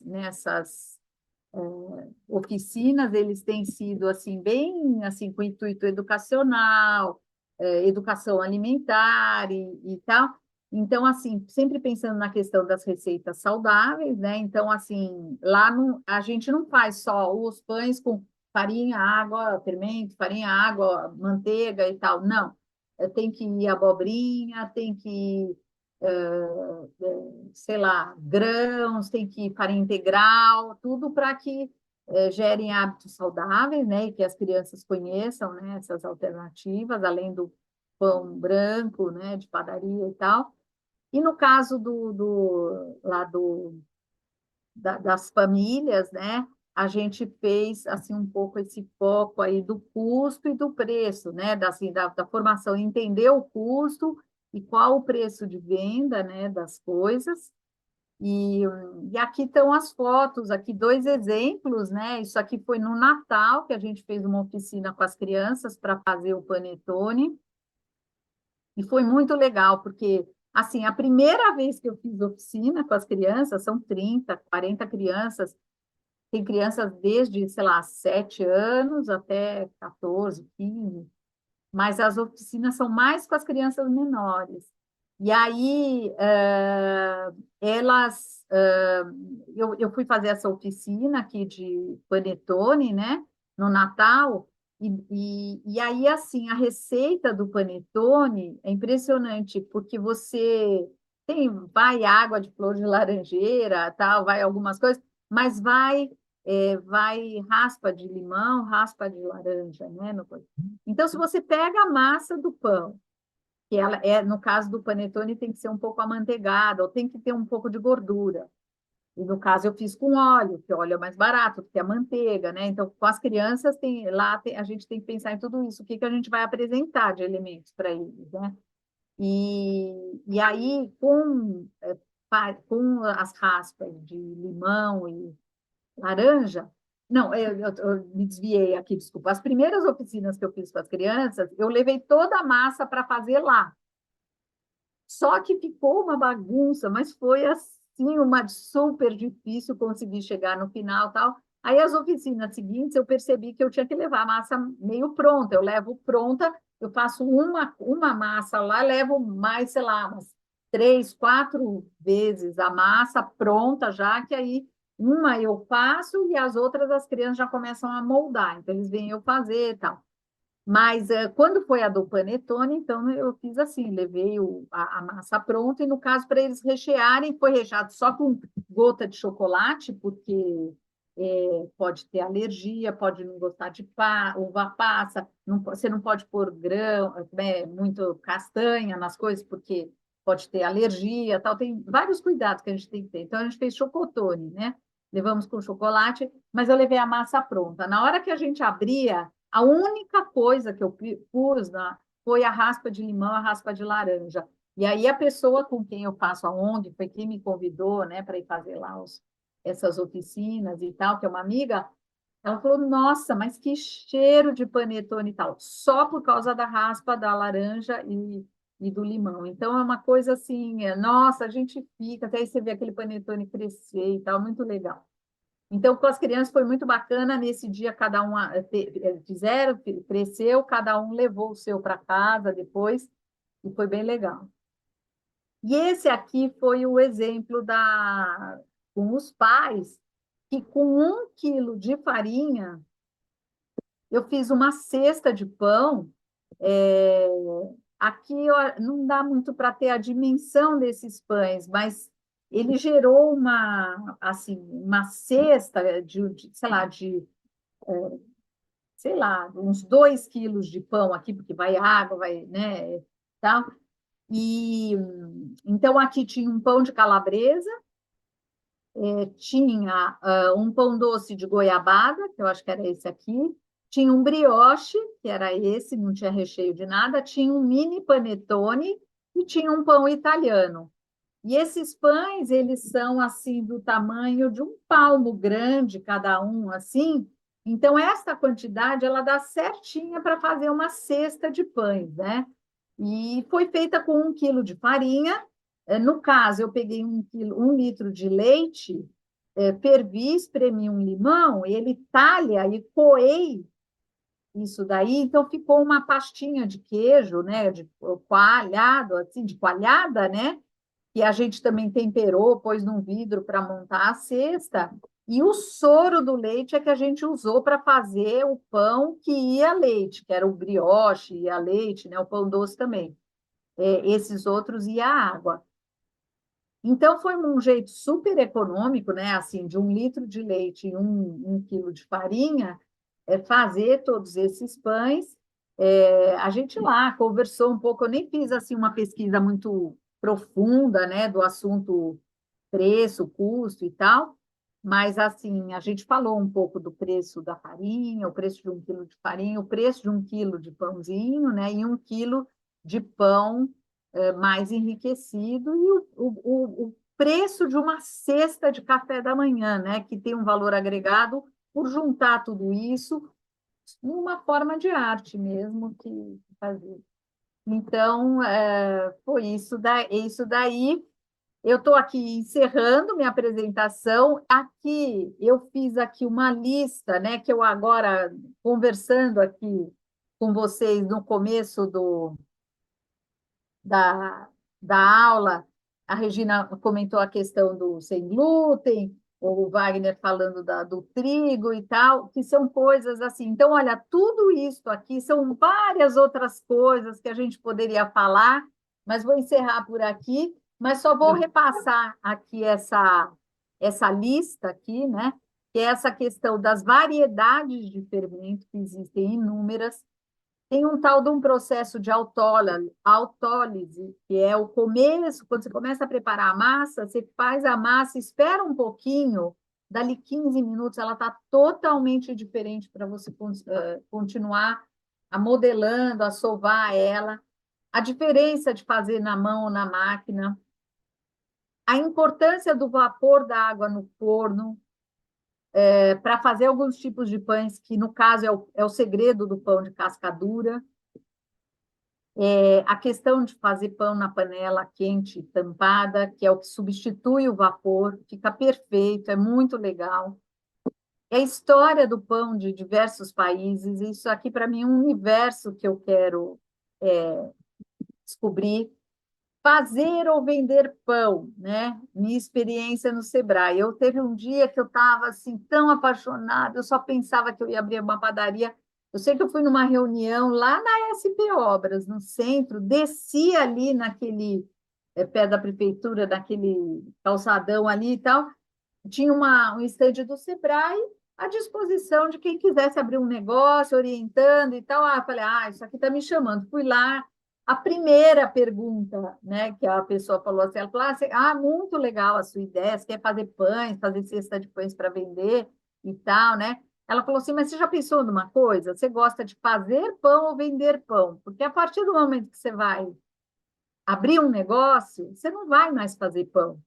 oficinas, eles têm sido assim bem assim com intuito educacional, educação alimentar e tal. Então, assim, sempre pensando na questão das receitas saudáveis, né? Então, assim, lá a gente não faz só os pães com farinha, água, fermento, farinha, água, manteiga e tal. Não. Tem que ir abobrinha, tem que ir, sei lá, grãos, tem que ir farinha integral, tudo para que gerem hábitos saudáveis, né, e que as crianças conheçam, né, essas alternativas, além do pão branco, né, de padaria e tal. E no caso lá das famílias, né, a gente fez assim um pouco esse foco aí do custo e do preço, né, assim, da formação, entender o custo e qual o preço de venda, né, das coisas. E aqui estão as fotos, aqui dois exemplos, né? Isso aqui foi no Natal que a gente fez uma oficina com as crianças para fazer o panetone, e foi muito legal, porque assim, a primeira vez que eu fiz oficina com as crianças, são 30, 40 crianças, tem crianças desde, sei lá, 7 anos até 14, 15. mas as oficinas são mais com as crianças menores. E aí, eu fui fazer essa oficina aqui de panetone, né, no Natal, e aí, assim, a receita do panetone é impressionante, porque vai água de flor de laranjeira, tal, vai algumas coisas, mas vai raspa de limão, raspa de laranja, né? Então, se você pega a massa do pão, que ela no caso do panetone, tem que ser um pouco amanteigada, ou tem que ter um pouco de gordura. E no caso eu fiz com óleo, que óleo é mais barato, porque é manteiga, né? Então, com as crianças, a gente tem que pensar em tudo isso, o que que a gente vai apresentar de elementos para eles, né? E aí, com as raspas de limão e laranja. Não, eu me desviei aqui, desculpa. As primeiras oficinas que eu fiz com as crianças, eu levei toda a massa para fazer lá. Só que ficou uma bagunça, mas foi assim, uma super difícil conseguir chegar no final, tal. Aí as oficinas seguintes eu percebi que eu tinha que levar a massa meio pronta. Eu levo pronta, eu faço uma massa lá, levo mais, sei lá, umas 3, 4 vezes a massa pronta já, que aí uma eu faço e as outras as crianças já começam a moldar. Então eles vêm eu fazer e tal. Mas quando foi a do panetone, então eu fiz assim, levei a massa pronta, e no caso, para eles rechearem, foi recheado só com gota de chocolate, porque pode ter alergia, pode não gostar de uva passa, você não pode pôr grão, né, muito castanha nas coisas, porque pode ter alergia, tal. Tem vários cuidados que a gente tem que ter. Então, a gente fez chocotone, né? Levamos com chocolate, mas eu levei a massa pronta. Na hora que a gente abria, a única coisa que eu pus foi a raspa de limão, a raspa de laranja. E aí a pessoa com quem eu faço a ONG, foi quem me convidou, né, para ir fazer lá essas oficinas e tal, que é uma amiga, ela falou, nossa, mas que cheiro de panetone e tal, só por causa da raspa da laranja e do limão. Então é uma coisa assim, nossa, a gente fica, até aí você vê aquele panetone crescer e tal, muito legal. Então, com as crianças foi muito bacana. Nesse dia, cada um fizeram, cresceu, cada um levou o seu para casa depois, e foi bem legal. E esse aqui foi o exemplo com os pais, que com 1 quilo de farinha, eu fiz uma cesta de pão. é, Aqui não dá muito para ter a dimensão desses pães, mas ele gerou uma cesta sei lá, uns 2 quilos de pão aqui, porque vai água, vai, né, tal. E então aqui tinha um pão de calabresa, tinha um pão doce de goiabada, que eu acho que era esse aqui, tinha um brioche, que era esse, não tinha recheio de nada, tinha um mini panetone e tinha um pão italiano. E esses pães, eles são assim do tamanho de um palmo grande, cada um assim. Então, essa quantidade, ela dá certinha para fazer uma cesta de pães, né? E foi feita com 1 quilo de farinha. No caso, eu peguei 1 litro de leite, fervi, espremi um limão, ele talha e coei isso daí, então ficou uma pastinha de queijo, né? De coalhado, assim, de coalhada, né? Que a gente também temperou, pôs num vidro para montar a cesta, e o soro do leite é que a gente usou para fazer o pão que ia leite, que era o brioche, ia leite, né? O pão doce também. Esses outros ia água. Então, foi um jeito super econômico, né? Assim, de 1 litro de leite e 1 quilo de farinha, fazer todos esses pães. A gente lá conversou um pouco, eu nem fiz assim uma pesquisa muito profunda, né, do assunto preço, custo e tal, mas assim, a gente falou um pouco do preço da farinha, o preço de 1 quilo de farinha, o preço de 1 quilo de pãozinho, né, e 1 quilo de pão mais enriquecido, e o preço de uma cesta de café da manhã, né, que tem um valor agregado por juntar tudo isso numa forma de arte mesmo que fazer. Então, foi isso daí. Eu estou aqui encerrando minha apresentação. Aqui eu fiz aqui uma lista, né? Que eu agora, conversando aqui com vocês no começo da, da aula, a Regina comentou a questão do sem glúten, o Wagner falando do trigo e tal, que são coisas assim. Então, olha, tudo isso aqui são várias outras coisas que a gente poderia falar, mas vou encerrar por aqui, mas só vou repassar aqui essa lista aqui, né? Que é essa questão das variedades de fermento, que existem inúmeras. Tem um tal de um processo de autólise, que é o começo, quando você começa a preparar a massa, você faz a massa, espera um pouquinho, dali 15 minutos, ela está totalmente diferente para você continuar a modelando, a sovar ela. A diferença de fazer na mão ou na máquina, a importância do vapor da água no forno, para fazer alguns tipos de pães, que no caso é o segredo do pão de casca dura. A questão de fazer pão na panela quente, tampada, que é o que substitui o vapor, fica perfeito, é muito legal. É a história do pão de diversos países, isso aqui para mim é um universo que eu quero descobrir. Fazer ou vender pão, né? Minha experiência no Sebrae. Eu teve um dia que eu estava assim tão apaixonada, eu só pensava que eu ia abrir uma padaria. Eu sei que eu fui numa reunião lá na SP Obras, no centro, desci ali naquele pé da prefeitura, naquele calçadão ali e tal, tinha um estande do Sebrae à disposição de quem quisesse abrir um negócio, orientando e tal. Eu falei, isso aqui está me chamando. Fui lá, a primeira pergunta, né, que a pessoa falou assim, ela falou muito legal a sua ideia, você quer fazer pães, fazer cesta de pães para vender e tal, né? Ela falou assim, mas você já pensou numa coisa? Você gosta de fazer pão ou vender pão? Porque a partir do momento que você vai abrir um negócio, você não vai mais fazer pão.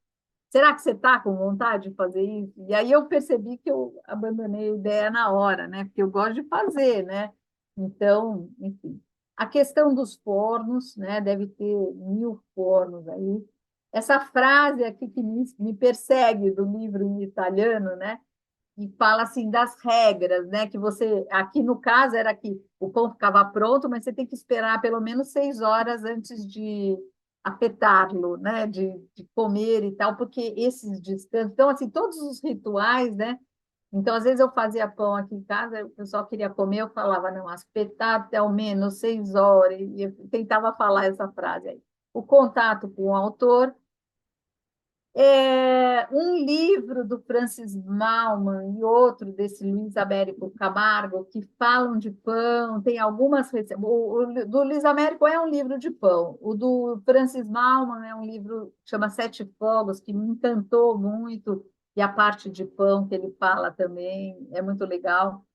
Será que você está com vontade de fazer isso? E aí eu percebi que eu abandonei a ideia na hora, né? Porque eu gosto de fazer, né? Então, enfim. A questão dos fornos, né? Deve ter 1000 fornos aí. Essa frase aqui que me persegue do livro em italiano, né? E fala assim das regras, né? Que você, aqui no caso era que o pão ficava pronto, mas você tem que esperar pelo menos 6 horas antes de afetá-lo, né? De comer e tal, porque esses descansos, então assim todos os rituais, né? Então às vezes eu fazia pão aqui em casa, o pessoal queria comer, eu falava não, espetar até ao menos 6 horas e eu tentava falar essa frase aí. O contato com o autor, um livro do Francis Maumann e outro desse Luiz Américo Camargo que falam de pão, tem algumas receitas. O do Luiz Américo é um livro de pão, o do Francis Maumann é um livro que chama Sete Fogos, que me encantou muito, e a parte de pão que ele fala também é muito legal.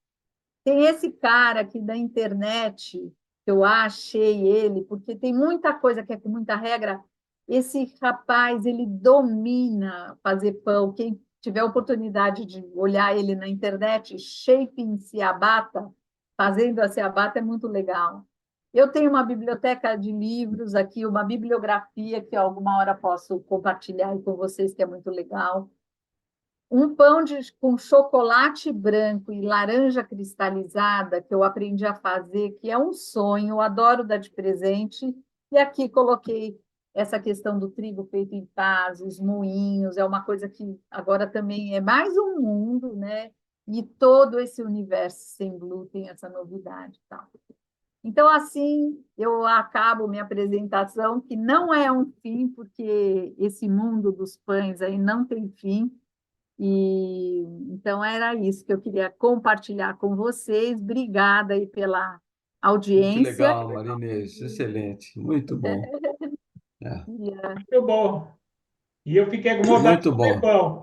Tem esse cara aqui da internet, que eu achei ele, porque tem muita coisa que é com muita regra. Esse rapaz, ele domina fazer pão. Quem tiver oportunidade de olhar ele na internet, Shaping Ciabatta, fazendo a ciabatta, é muito legal. Eu tenho uma biblioteca de livros aqui, uma bibliografia que alguma hora posso compartilhar com vocês, que é muito legal. Um pão com chocolate branco e laranja cristalizada, que eu aprendi a fazer, que é um sonho, eu adoro dar de presente. E aqui coloquei essa questão do trigo feito em casa, os moinhos, é uma coisa que agora também é mais um mundo, né? E todo esse universo sem glúten, essa novidade. Tal. Então, assim, eu acabo minha apresentação, que não é um fim, porque esse mundo dos pães aí não tem fim. E então era isso que eu queria compartilhar com vocês. Obrigada aí pela Que audiência. legal, Marinês. Excelente. Muito bom. É. Muito bom. E eu fiquei com vontade de Muito comer bom. pão.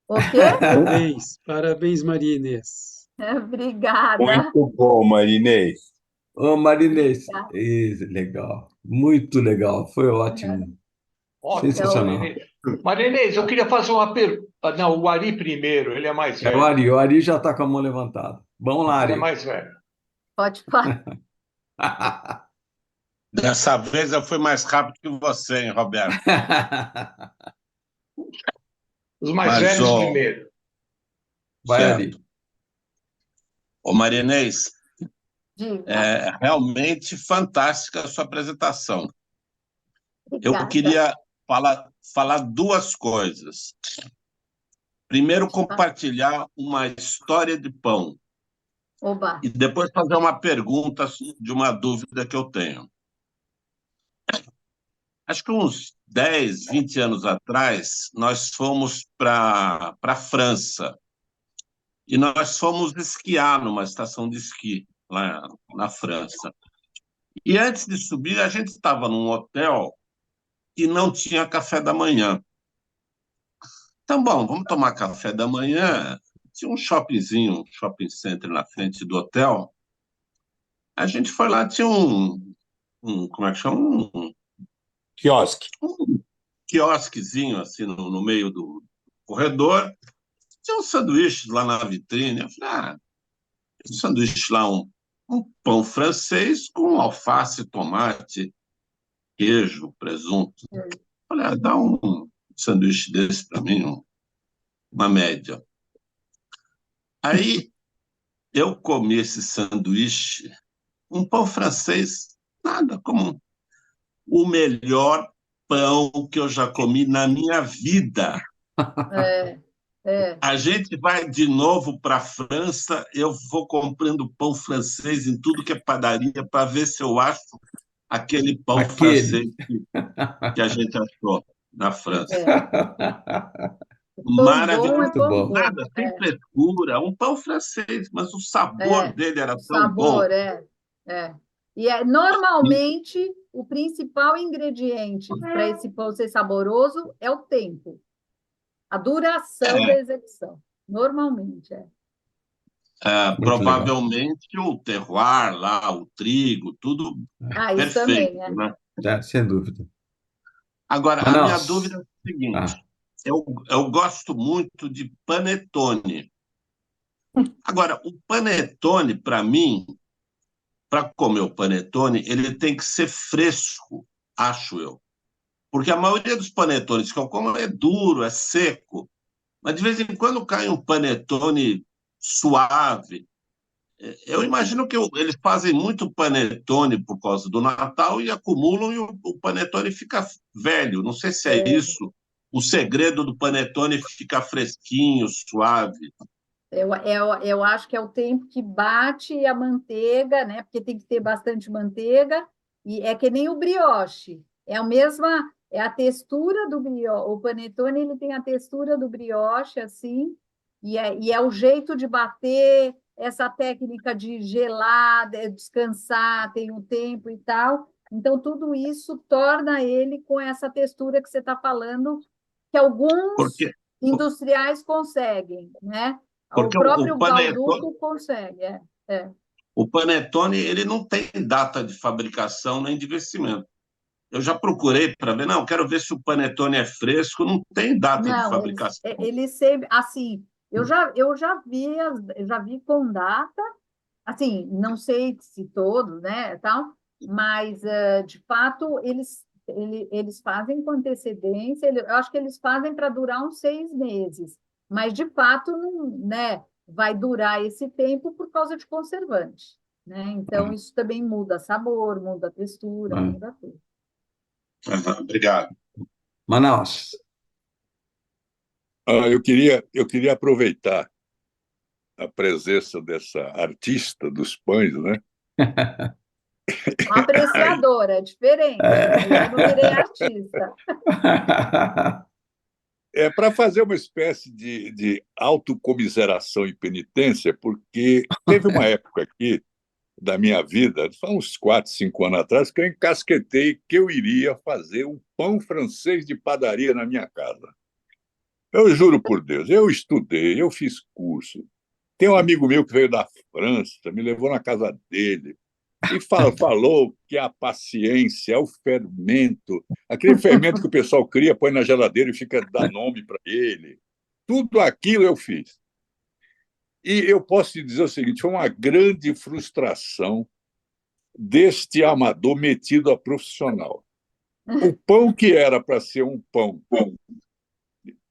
O quê? Parabéns, parabéns, Maria Inês. Obrigada. Muito bom, Marinês. Ô, Marinês, Obrigada. legal. Muito legal. Foi ótimo. Ótimo, Então, Sensacional. Marinês. Marinês, eu queria fazer uma pergunta. Não, o Ari primeiro, ele é mais É velho. O Ari já está com a mão levantada. Vamos lá, Ele é Ari. mais velho. pode falar. Dessa vez eu fui mais rápido que você, hein, Roberto? Os mais Mas, velhos primeiro. Vai, Ari. certo. Ô, Marinês, Diga. É realmente fantástica a sua apresentação. Eu Obrigada. queria falar duas coisas. Primeiro, compartilhar uma história de pão Oba. e depois fazer uma pergunta de uma dúvida que eu tenho. Acho que uns 10, 20 anos atrás, nós fomos para a França e nós fomos esquiar numa estação de esqui lá na França. E antes de subir, a gente estava num hotel e não tinha café da manhã. Então, bom, vamos tomar café da manhã. Tinha um shoppingzinho, um shopping center na frente do hotel. A gente foi lá, tinha como é que chama? Quiosque. Um quiosquezinho assim no meio do corredor. Tinha um sanduíche lá na vitrine. Eu falei, um sanduíche lá, um pão francês com alface, tomate, queijo, presunto. Eu falei, dá um sanduíche desse para mim, uma média. Aí eu comi esse sanduíche, um pão francês, nada comum. O melhor pão que eu já comi na minha vida. A gente vai de novo para a França, eu vou comprando pão francês em tudo que é padaria para ver se eu acho aquele pão francês que a gente achou na França. Maravilhoso. Muito bom. Nada, sem frescura, um pão francês, mas o sabor dele era tão bom. E normalmente o principal ingrediente para esse pão ser saboroso é o tempo, a duração da execução. Normalmente provavelmente o terroir lá, o trigo, tudo isso perfeito, também, né? Sem dúvida. Agora, a minha dúvida é o seguinte: eu gosto muito de panetone. Agora, o panetone, para mim, para comer o panetone, ele tem que ser fresco, acho eu. Porque a maioria dos panetones que eu como é duro, é seco. Mas de vez em quando cai um panetone suave. Eu imagino que eles fazem muito panetone por causa do Natal e acumulam e o panetone fica velho. Não sei se é isso. O segredo do panetone ficar fresquinho, suave. Eu acho que é o tempo que bate a manteiga, né? Porque tem que ter bastante manteiga, e é que nem o brioche. É a mesma, é a textura do brioche. O panetone ele tem a textura do brioche, assim, e é o jeito de bater, essa técnica de gelar, descansar, tem um tempo e tal. Então, tudo isso torna ele com essa textura que você está falando, que alguns industriais conseguem, né? O próprio Galduco consegue. O panetone ele não tem data de fabricação nem de vencimento. Eu já procurei para ver, quero ver se o panetone é fresco, não tem data de fabricação. Ele sempre, assim, eu já vi com data, assim, não sei se todos, né, tal, mas de fato eles fazem com antecedência. Eu acho que eles fazem para durar uns 6 meses, mas de fato não, né, vai durar esse tempo por causa de conservante, né? Então isso também muda sabor, muda textura, muda tudo. Obrigado. Manaus. Eu queria aproveitar a presença dessa artista dos pães, né? Uma apreciadora, é diferente. Eu não virei artista. Para fazer uma espécie de autocomiseração e penitência, porque teve uma época aqui da minha vida, uns 4, 5 anos atrás, que eu encasquetei que eu iria fazer um pão francês de padaria na minha casa. Eu juro por Deus, eu estudei, eu fiz curso. Tem um amigo meu que veio da França, me levou na casa dele e falou que a paciência é o fermento, aquele fermento que o pessoal cria, põe na geladeira e dá nome para ele. Tudo aquilo eu fiz. E eu posso te dizer o seguinte: foi uma grande frustração deste amador metido a profissional. O pão que era para ser um pão,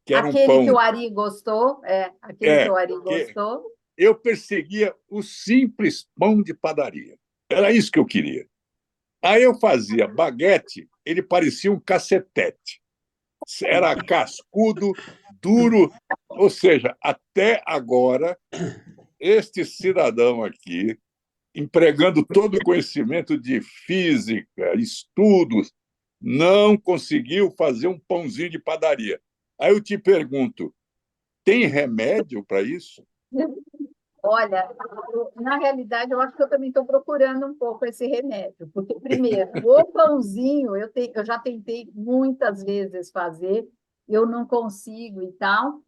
que era aquele um pão... que o Ari gostou, aquele que o Ari gostou. eu perseguia o simples pão de padaria. Era isso que eu queria. Aí eu fazia baguete, ele parecia um cacetete. Era cascudo, duro, ou seja, até agora, este cidadão aqui, empregando todo o conhecimento de física, estudos, não conseguiu fazer um pãozinho de padaria. Aí eu te pergunto, tem remédio para isso? Olha, na realidade, eu acho que eu também estou procurando um pouco esse remédio, porque, primeiro, o pãozinho eu já tentei muitas vezes fazer, eu não consigo e tal.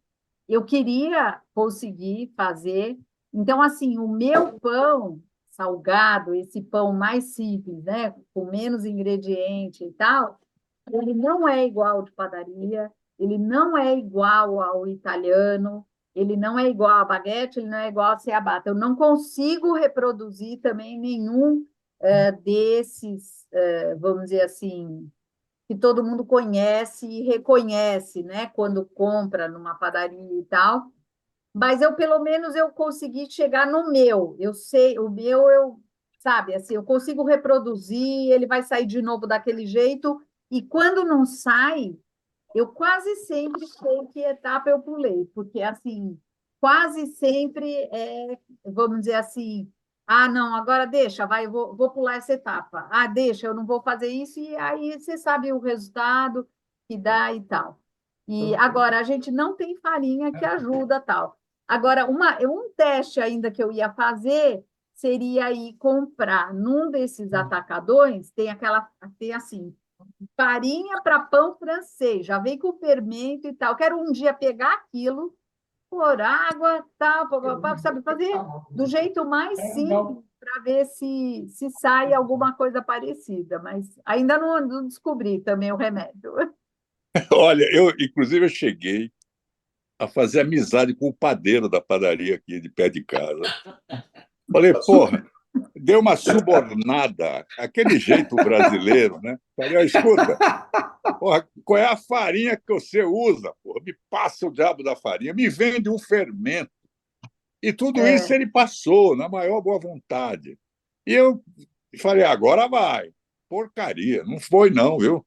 Eu queria conseguir fazer. Então, assim, o meu pão salgado, esse pão mais simples, né, com menos ingrediente e tal, ele não é igual ao de padaria, ele não é igual ao italiano, ele não é igual a baguete, ele não é igual a ciabatta. Eu não consigo reproduzir também nenhum desses, vamos dizer assim, que todo mundo conhece e reconhece, né, quando compra numa padaria e tal. Mas eu, pelo menos, eu consegui chegar no meu. Eu sei, o meu, sabe, assim, eu consigo reproduzir, ele vai sair de novo daquele jeito, e quando não sai, eu quase sempre sei que etapa eu pulei, porque, assim, quase sempre vamos dizer assim, ah, não, agora deixa, vai, vou pular essa etapa. Ah, deixa, eu não vou fazer isso, e aí você sabe o resultado que dá e tal. E agora, a gente não tem farinha que ajuda tal. Agora, um teste ainda que eu ia fazer seria ir comprar num desses atacadões, tem assim, farinha para pão francês, já vem com fermento e tal. Quero um dia pegar aquilo, pôr água, tal, sabe, fazer do jeito mais simples para ver se sai alguma coisa parecida, mas ainda não descobri também o remédio. Olha, inclusive, eu cheguei a fazer amizade com o padeiro da padaria aqui de pé de casa. Falei, porra, deu uma subornada, aquele jeito brasileiro, né? Falei, escuta, porra, qual é a farinha que você usa? Porra, me passa o diabo da farinha, me vende um fermento. E tudo isso ele passou, na maior boa vontade. E eu falei, agora vai. Porcaria, não foi não, viu?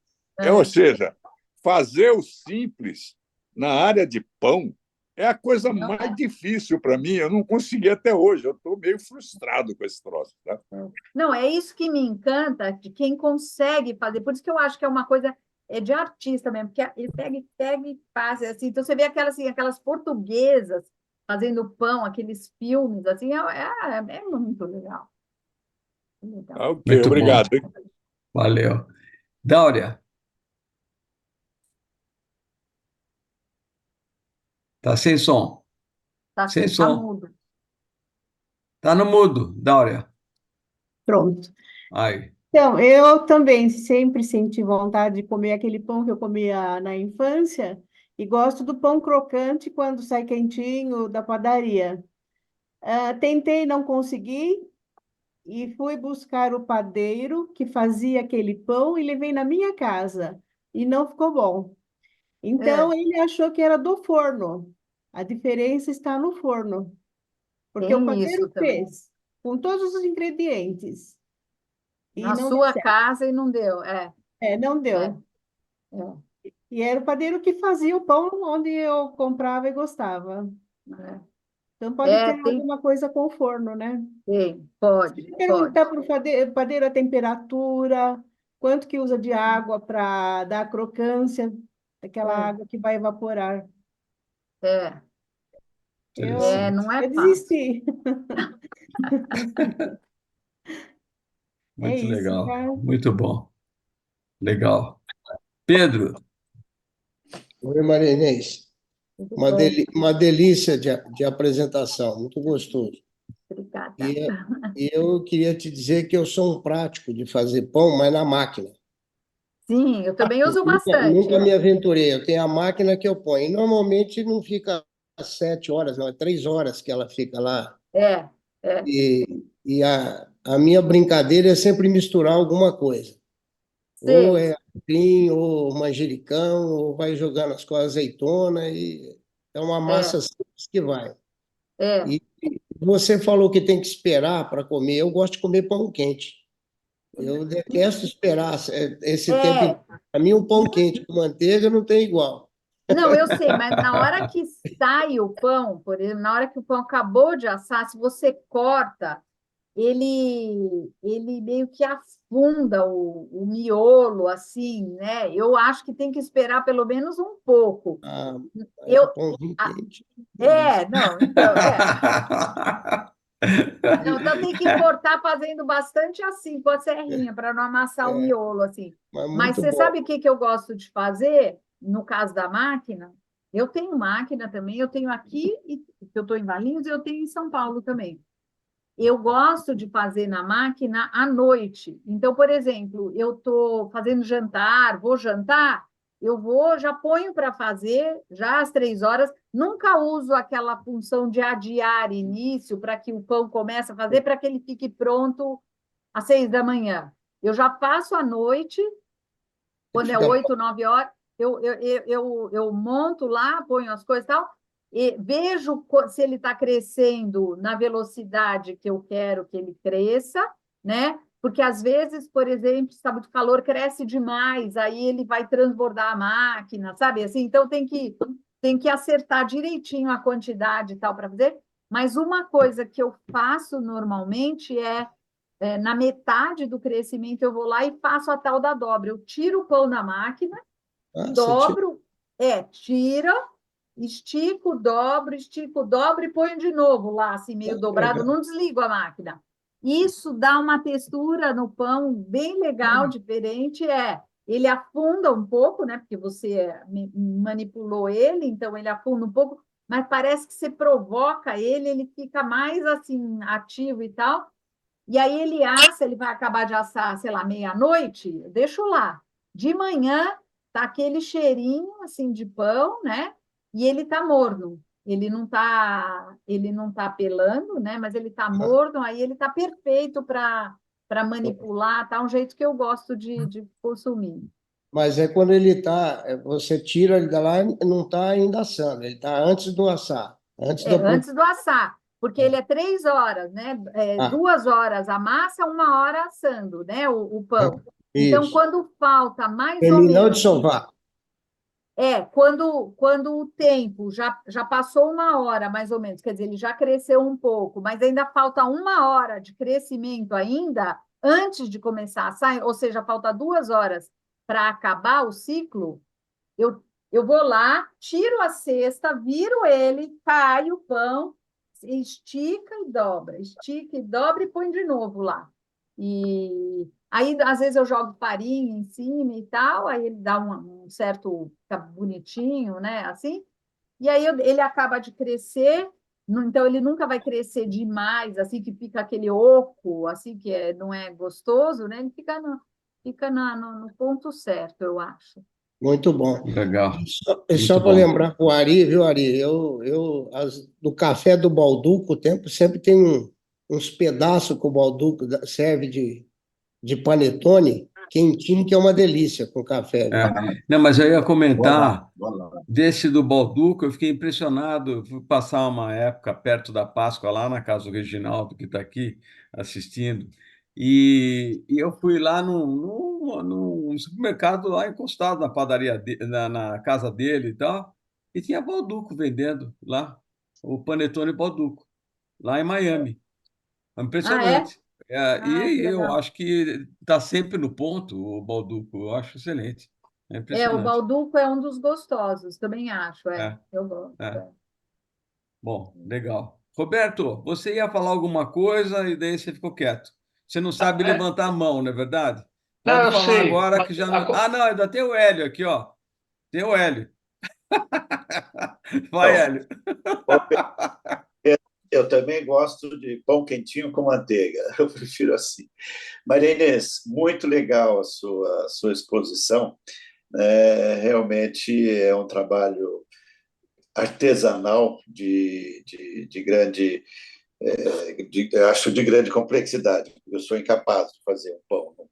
Ou seja, fazer o simples na área de pão é a coisa mais difícil para mim. Eu não consegui até hoje. Eu estou meio frustrado com esse troço. Tá? Não, é isso que me encanta, de quem consegue fazer. Por isso que eu acho que é uma coisa de artista mesmo, porque ele pega e faz. Assim. Então, você vê aquelas portuguesas fazendo pão, aqueles filmes, assim, é muito legal. Ok, muito obrigado. Bom. Valeu. Dáurea. Tá sem som. Sem som. Tá mudo. Tá no mudo, Dáurea. Pronto. Aí. Então, eu também sempre senti vontade de comer aquele pão que eu comia na infância e gosto do pão crocante quando sai quentinho da padaria. Tentei, não consegui e fui buscar o padeiro que fazia aquele pão e levei na minha casa e não ficou bom. Então, ele achou que era do forno. A diferença está no forno, porque o Tem isso padeiro também. fez com todos os ingredientes e Na não deu sua certo. casa e não deu. Não deu. E era o padeiro que fazia o pão onde eu comprava e gostava. Então, pode ter alguma coisa com o forno, né? Tem, pode. Perguntar para o padeiro a temperatura, quanto que usa de água para dar a crocância daquela água que vai evaporar. Não é Eu fácil. desisti. Muito isso, legal. tá? Muito bom. Legal. Pedro. Oi, Maria Inês. Uma delícia de apresentação, muito gostoso. Obrigada. E eu queria te dizer que eu sou um prático de fazer pão, mas na máquina. Sim, eu também uso bastante. Nunca me aventurei. Eu tenho a máquina que eu ponho. E normalmente não fica 7 horas, não, é 3 horas que ela fica lá. E a minha brincadeira é sempre misturar alguma coisa. Sei. Ou é aipim, ou manjericão, ou vai jogando as coisas azeitona, e é uma massa simples que vai. E você falou que tem que esperar para comer. Eu gosto de comer pão quente. Eu detesto esperar esse tempo. Para mim, um pão quente com manteiga não tem igual. Não, eu sei, mas na hora que sai o pão, por exemplo, na hora que o pão acabou de assar, se você corta, ele meio que afunda o miolo, assim, né? Eu acho que tem que esperar pelo menos um pouco. O pãozinho quente. Não, então, Não, então tem que cortar fazendo bastante assim, com a serrinha, para não amassar o miolo, assim. Mas você sabe o que eu gosto de fazer, no caso da máquina? Eu tenho máquina também, eu tenho aqui, que eu estou em Valinhos, e eu tenho em São Paulo também. Eu gosto de fazer na máquina à noite. Então, por exemplo, eu estou fazendo jantar, vou jantar, eu vou, já ponho para fazer, já às 3 horas. Nunca uso aquela função de adiar início para que o pão comece a fazer, para que ele fique pronto às 6 da manhã. Eu já faço à noite, quando é 8, 9 horas, eu monto lá, ponho as coisas e tal, e vejo se ele está crescendo na velocidade que eu quero que ele cresça, né? Porque às vezes, por exemplo, está muito calor, cresce demais, aí ele vai transbordar a máquina, sabe? Assim, então tem que acertar direitinho a quantidade e tal para fazer. Mas uma coisa que eu faço normalmente na metade do crescimento, eu vou lá e faço a tal da dobra. Eu tiro o pão da máquina, dobro, tira, estico, dobro e ponho de novo lá, assim, meio dobrado, não desligo a máquina. Isso dá uma textura no pão bem legal, diferente, ele afunda um pouco, né? Porque você manipulou ele, então ele afunda um pouco, mas parece que você provoca ele, ele fica mais assim ativo e tal. E aí ele assa, ele vai acabar de assar, sei lá, meia-noite, eu deixo lá. De manhã tá aquele cheirinho assim de pão, né? E ele tá morno. Ele não tá pelando, né? Mas ele tá morno, aí ele tá perfeito para manipular, tá um jeito que eu gosto de consumir. Mas é quando ele está, você tira ele da lá e não está ainda assando, ele está antes do assar. Antes do assar, porque ele é 3 horas, né? 2 horas a massa, 1 hora assando, né? O pão. Então, quando falta mais ou Terminou menos. de sovar. Quando o tempo já passou 1 hora, mais ou menos, quer dizer, ele já cresceu um pouco, mas ainda falta 1 hora de crescimento ainda, antes de começar a assar, ou seja, falta 2 horas para acabar o ciclo, eu vou lá, tiro a cesta, viro ele, cai o pão, estica e dobra e põe de novo lá. E aí, às vezes, eu jogo farinha em cima e tal, aí ele dá um certo, fica bonitinho, né? Assim, e aí ele acaba de crescer, então ele nunca vai crescer demais, assim, que fica aquele oco, assim, que não é gostoso, né? Ele fica no ponto certo, eu acho. Muito bom. Legal. Só para lembrar para o Ari, viu, Ari? Do café do Balduco, sempre tem uns pedaços que o Balduco serve de panetone quentinho, que é uma delícia com café. Não, mas eu ia comentar desse do Balduco, eu fiquei impressionado. Fui passar uma época perto da Páscoa lá na casa do Reginaldo, que está aqui assistindo, e eu fui lá num supermercado lá encostado na padaria, na casa dele e tal, e tinha Balduco vendendo lá, o panetone Balduco, lá em Miami. Impressionante. E eu Legal. acho que está sempre no ponto o Balduco, eu acho excelente. É O impressionante. Balduco é um dos gostosos, também acho, eu gosto. Bom, legal. Roberto, você ia falar alguma coisa e daí você ficou quieto. Você não sabe levantar a mão, não é verdade? Não, Pode eu falar sei. agora que já não. Ah, não, ainda tem o Hélio aqui, ó. Tem o Hélio. Vai, Hélio. Eu também gosto de pão quentinho com manteiga, eu prefiro assim. Maria Inês, muito legal a sua exposição. Realmente é um trabalho artesanal de grande, acho de grande complexidade. Eu sou incapaz de fazer um pão, não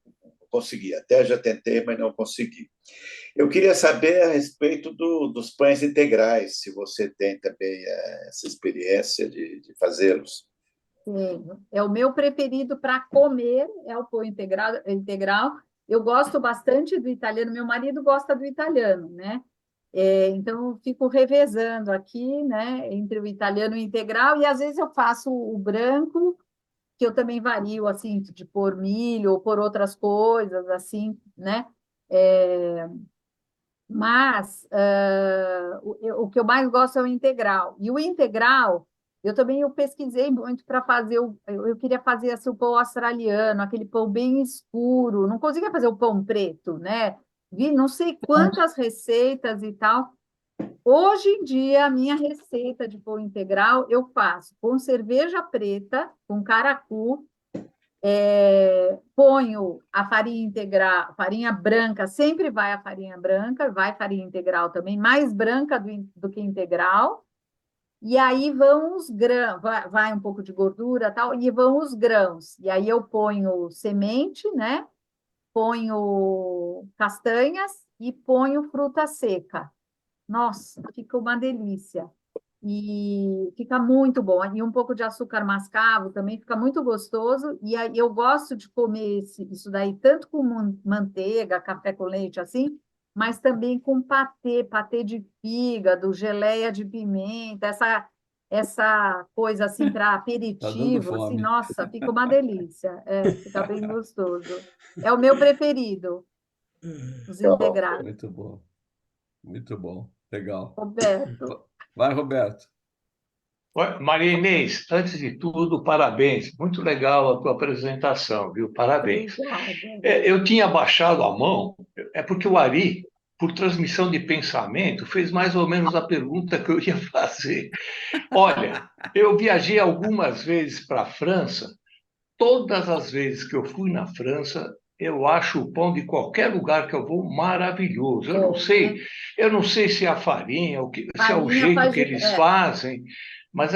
consegui. Até já tentei, mas não consegui. Eu queria saber a respeito dos pães integrais, se você tem também essa experiência de fazê-los. Tenho. É o meu preferido para comer, é o pão integral. Eu gosto bastante do italiano, meu marido gosta do italiano, né? Então, eu fico revezando aqui, né, entre o italiano e o integral, e às vezes eu faço o branco, que eu também vario, assim, de pôr milho ou por outras coisas, assim, né? É, mas o que eu mais gosto é o integral. E o integral, eu pesquisei muito para fazer, eu queria fazer assim, o pão australiano, aquele pão bem escuro, não conseguia fazer o pão preto, né? Vi não sei quantas receitas e tal. Hoje em dia, a minha receita de pão integral eu faço com cerveja preta, com caracu, ponho a farinha integral, farinha branca, sempre vai a farinha branca, vai farinha integral também, mais branca do que integral, e aí vão os grãos, vai um pouco de gordura tal, e vão os grãos. E aí eu ponho semente, né? Ponho castanhas e ponho fruta seca. Nossa, fica uma delícia. E fica muito bom. E um pouco de açúcar mascavo também fica muito gostoso. E aí eu gosto de comer isso daí tanto com manteiga, café com leite, assim, mas também com patê de fígado, geleia de pimenta, essa coisa assim para Tá dando aperitivo, assim, fome. nossa, fica uma delícia. Fica bem gostoso. É o meu preferido, os integrais. Muito bom, muito bom. Legal. Roberto. Vai, Roberto. Maria Inês, antes de tudo, parabéns. Muito legal a tua apresentação, viu? Parabéns. Obrigada. Eu tinha baixado a mão, é porque o Ari, por transmissão de pensamento, fez mais ou menos a pergunta que eu ia fazer. Olha, eu viajei algumas vezes para a França. Todas as vezes que eu fui na França, eu acho o pão de qualquer lugar que eu vou maravilhoso. Eu não sei se é a farinha, se é o Farinha jeito faz. que eles fazem, mas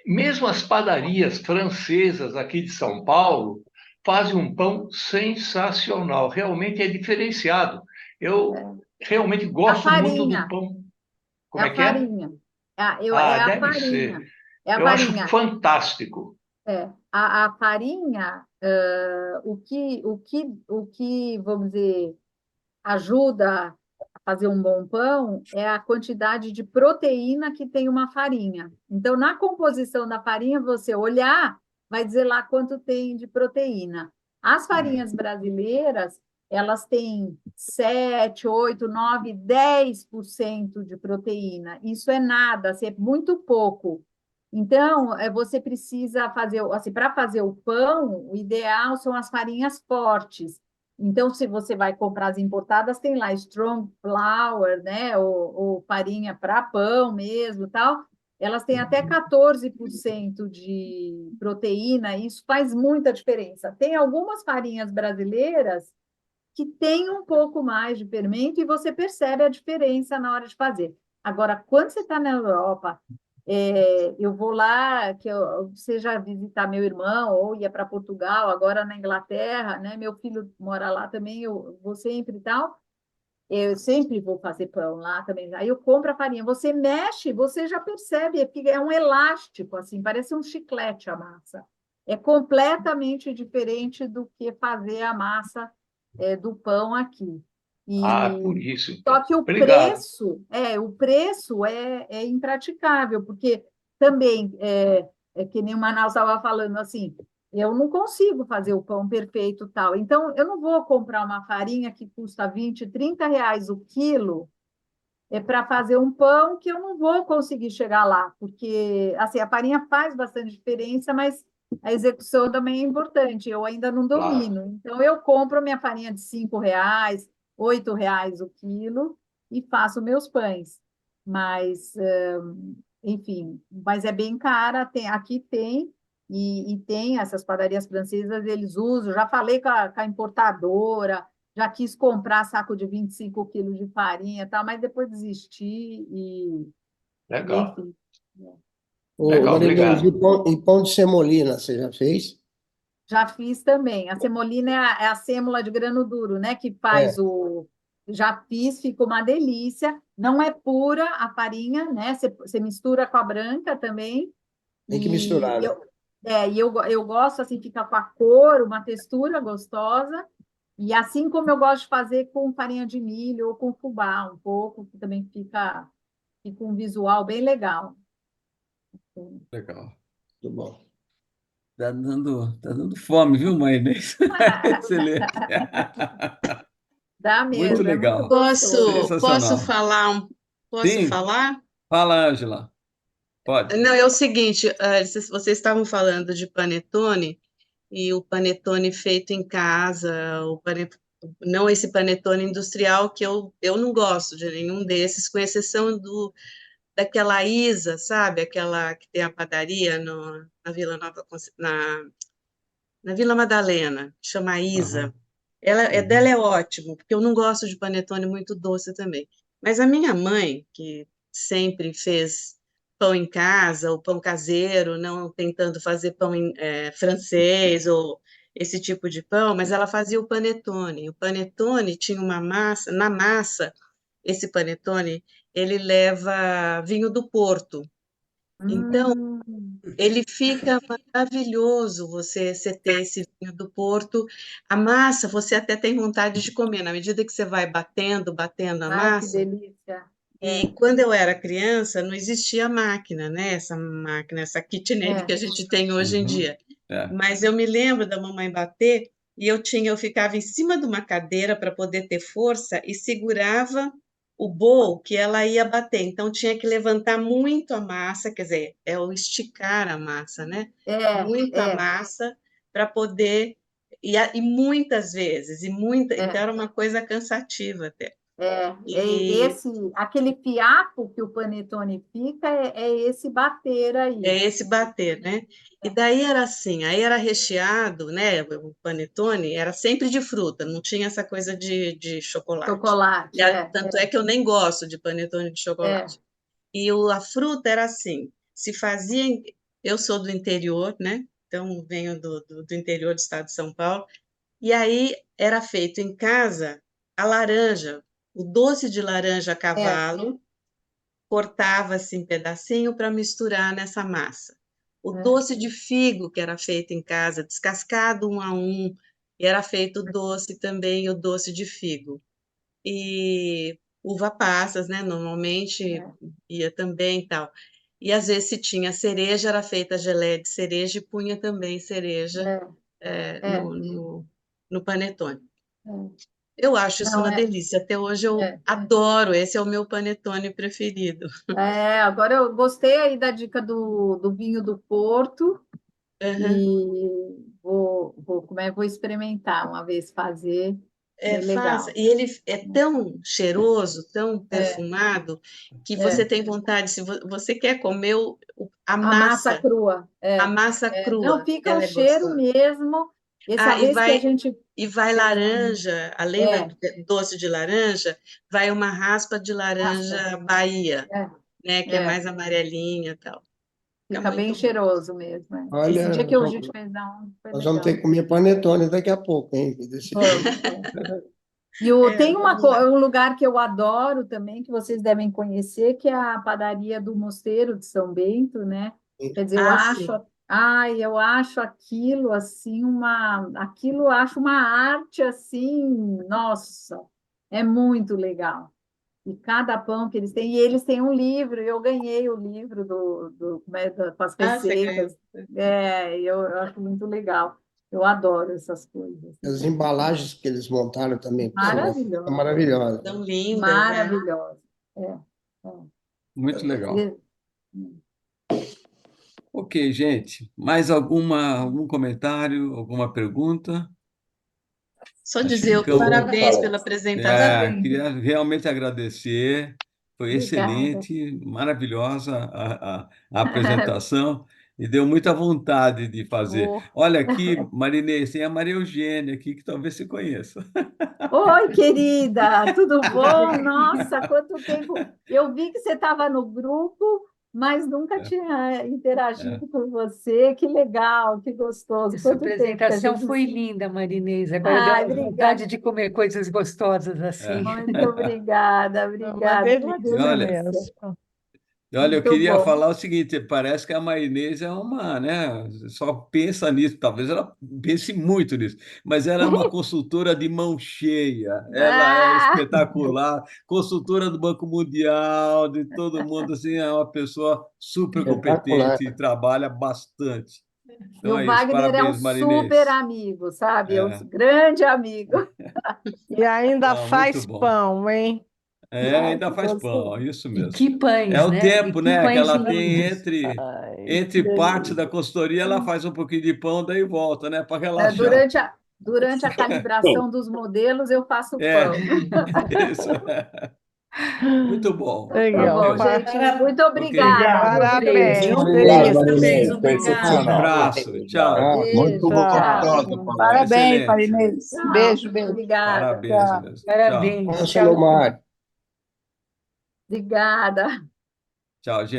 mesmo as padarias francesas aqui de São Paulo fazem um pão sensacional. Realmente é diferenciado. Eu realmente A gosto muito do farinha. pão. É Como é a que é? farinha. Ah, É a deve ser. farinha. É a Eu acho farinha. fantástico. A farinha, o que, vamos dizer, ajuda a fazer um bom pão é a quantidade de proteína que tem uma farinha. Então, na composição da farinha, você olhar, vai dizer lá quanto tem de proteína. As farinhas brasileiras, elas têm 7, 8, 9, 10% de proteína. Isso é nada, assim, é muito pouco. Então, você precisa fazer, assim, para fazer o pão, o ideal são as farinhas fortes. Então, se você vai comprar as importadas, tem lá strong flour, né? Ou farinha para pão mesmo, tal. Elas têm até 14% de proteína, e isso faz muita diferença. Tem algumas farinhas brasileiras que têm um pouco mais de fermento e você percebe a diferença na hora de fazer. Agora, quando você está na Europa, eu vou lá, seja visitar meu irmão ou ia para Portugal, agora na Inglaterra, né? Meu filho mora lá também, eu vou sempre e tal. Eu sempre vou fazer pão lá também. Aí eu compro a farinha, você mexe, você já percebe, é um elástico, assim, parece um chiclete a massa. É completamente diferente do que fazer a massa do pão aqui. Ah, por isso, Só então. que Obrigado. o preço é impraticável, porque também, que nem o Manaus estava falando assim, eu não consigo fazer o pão perfeito tal. Então, eu não vou comprar uma farinha que custa 20, 30 reais o quilo para fazer um pão que eu não vou conseguir chegar lá, porque assim, a farinha faz bastante diferença, mas a execução também é importante, eu ainda não Claro. domino. Então, eu compro minha farinha de 5 reais, 8 reais o quilo e faço meus pães. Mas, enfim, mas é bem cara, aqui tem, e tem essas padarias francesas, eles usam, já falei com a importadora, já quis comprar saco de 25 quilos de farinha, e tal, mas depois desisti Legal. enfim. Ô, Legal, Marinês, obrigado. e pão de semolina, você já fez? Já fiz também. A semolina é a sêmola de grano duro, né? Que faz É, Já fiz, fica uma delícia. Não é pura a farinha, né? Você mistura com a branca também. tem que E misturar, né? E eu gosto assim, fica com a cor, uma textura gostosa, e assim como eu gosto de fazer com farinha de milho ou com fubá, um pouco, que também fica um visual bem legal. Legal. Muito bom. Tá dando fome, viu, mãe Inês? Excelente. Dá Muito mesmo, é muito legal. gostoso. Posso Sensacional. falar? Posso Sim, falar? fala, Ângela. Pode. Não, é o seguinte, vocês estavam falando de panetone, e o panetone feito em casa, não esse panetone industrial, que eu não gosto de nenhum desses, com exceção daquela Isa, sabe? Aquela que tem a padaria na Vila Nova, na Vila Madalena, chama Isa. Aham. Dela Uhum. é ótimo, porque eu não gosto de panetone muito doce também. Mas a minha mãe, que sempre fez pão em casa, o pão caseiro, não tentando fazer pão francês ou esse tipo de pão, mas ela fazia o panetone. O panetone tinha uma massa, na massa, esse panetone, ele leva vinho do Porto. Então, Hum, ele fica maravilhoso você ter esse vinho do Porto. A massa, você até tem vontade de comer, na medida que você vai batendo a ai, que massa. delícia. E quando eu era criança, não existia máquina, né? Essa máquina, essa KitKat que a gente tem hoje em Uhum. dia. Mas eu me lembro da mamãe bater e eu ficava em cima de uma cadeira para poder ter força e segurava o bowl que ela ia bater. Então tinha que levantar muito a massa, quer dizer, é o esticar a massa, né? Muito a É, massa para poder e muitas vezes então era uma coisa cansativa até. E aquele fiapo que o panetone fica é esse bater aí. é esse bater, né? E daí era assim, aí era recheado, né? O panetone era sempre de fruta, não tinha essa coisa de chocolate. Chocolate, Tanto é que eu nem gosto de panetone de é. chocolate. E a fruta era assim, se fazia. Eu sou do interior, né? Então venho do interior do estado de São Paulo. E aí era feito em casa a laranja, o doce de laranja a cavalo cortava-se em pedacinho para misturar nessa massa. O doce de figo, que era feito em casa, descascado um a um, e era feito doce também, o doce de figo. E uva passas, né? Normalmente ia também e tal. E às vezes, se tinha cereja, era feita geleia de cereja e punha também cereja no panetone. Eu acho isso Não, uma delícia. Até hoje eu é. adoro. Esse é o meu panetone preferido. Agora eu gostei aí da dica do vinho do Porto e vou experimentar uma vez fazer, bem Faça. legal. E ele é tão cheiroso, tão perfumado, que você tem vontade, se você quer comer a A massa massa, crua. a massa Não, crua, fica o ela é cheiro gostosa. mesmo. Essa E vez que a gente. vai laranja, além da É, doce de laranja, vai uma raspa de raspa. laranja Bahia, né, que é É, mais amarelinha e tal. Fica fica bem muito bom. cheiroso mesmo. Esse dia Olha, que a gente fez foi nós vamos ter legal. que comer panetone daqui a pouco, hein? Desse Vamos. E tem Vamos lá. um lugar que eu adoro também, que vocês devem conhecer, que é a padaria do Mosteiro de São Bento, né? Quer dizer, Sim. eu acho aquilo assim aquilo eu acho uma arte assim, nossa, é muito legal. E cada pão que eles têm, e eles têm um livro, eu ganhei o livro com as Você ganhou. receitas, eu acho muito legal. Eu adoro essas coisas. As embalagens que eles montaram também são Maravilhoso. maravilhosas. Tão lindas, né? Maravilhosa. É. Muito legal. E- Ok, gente. Mais algum comentário, alguma pergunta? Só Acho que dizer ficamos. parabéns pela apresentação. Parabéns. Queria realmente agradecer. Foi Obrigada. excelente, maravilhosa a apresentação e deu muita vontade de fazer. Oh. Olha aqui, Marinês, tem a Maria Eugênia aqui, que talvez você conheça. Oi, querida, tudo bom? Nossa, quanto tempo! Eu vi que você estava no grupo, mas nunca tinha interagido com você. Que legal, que gostoso. Essa Quanto tempo que a apresentação gente foi se... linda, Marinês. Agora deu Ai, uma obrigada. vontade de comer coisas gostosas assim. Muito obrigada, Uma obrigada. Uma E delícia olha, mesmo. delícia. Olha, eu Muito queria bom. falar o seguinte, parece que a Marinês é uma, né? Só pensa nisso, talvez ela pense muito nisso, mas ela é uma consultora de mão cheia, ela é Ah, espetacular, consultora do Banco Mundial, de todo mundo, assim, é uma pessoa super Espetacular. competente e trabalha bastante. e Então o é isso, Wagner é um parabéns, super Marinês. amigo, sabe? É um É, grande amigo. E ainda não, muito faz bom. pão, hein? Ainda que faz gostoso. pão, isso E mesmo. que É pães, o né? E tempo, que né, que pães ela tem lindos. Ai, que entre partes da delícia. consultoria, ela faz um pouquinho de pão, daí volta, né, para É, relaxar. durante a calibração dos modelos, eu faço É, pão. isso. Muito bom. Tá Legal. bom, gente. Muito Ok. obrigada, viu, Beijo. Cris? Parabéns, Obrigado, delícia. Marinês. Foi Obrigada. excepcional. Abraço, tchau. Ah, Beijo, Muito Tchau. tchau. gostosa a palestra. Parabéns, Excelente. Marinês. Tchau. Beijo, beijo. Obrigada. Parabéns Tchau. mesmo. Tchau. Parabéns. Nossa, Tchau. Lomar. Obrigada. Tchau, gente.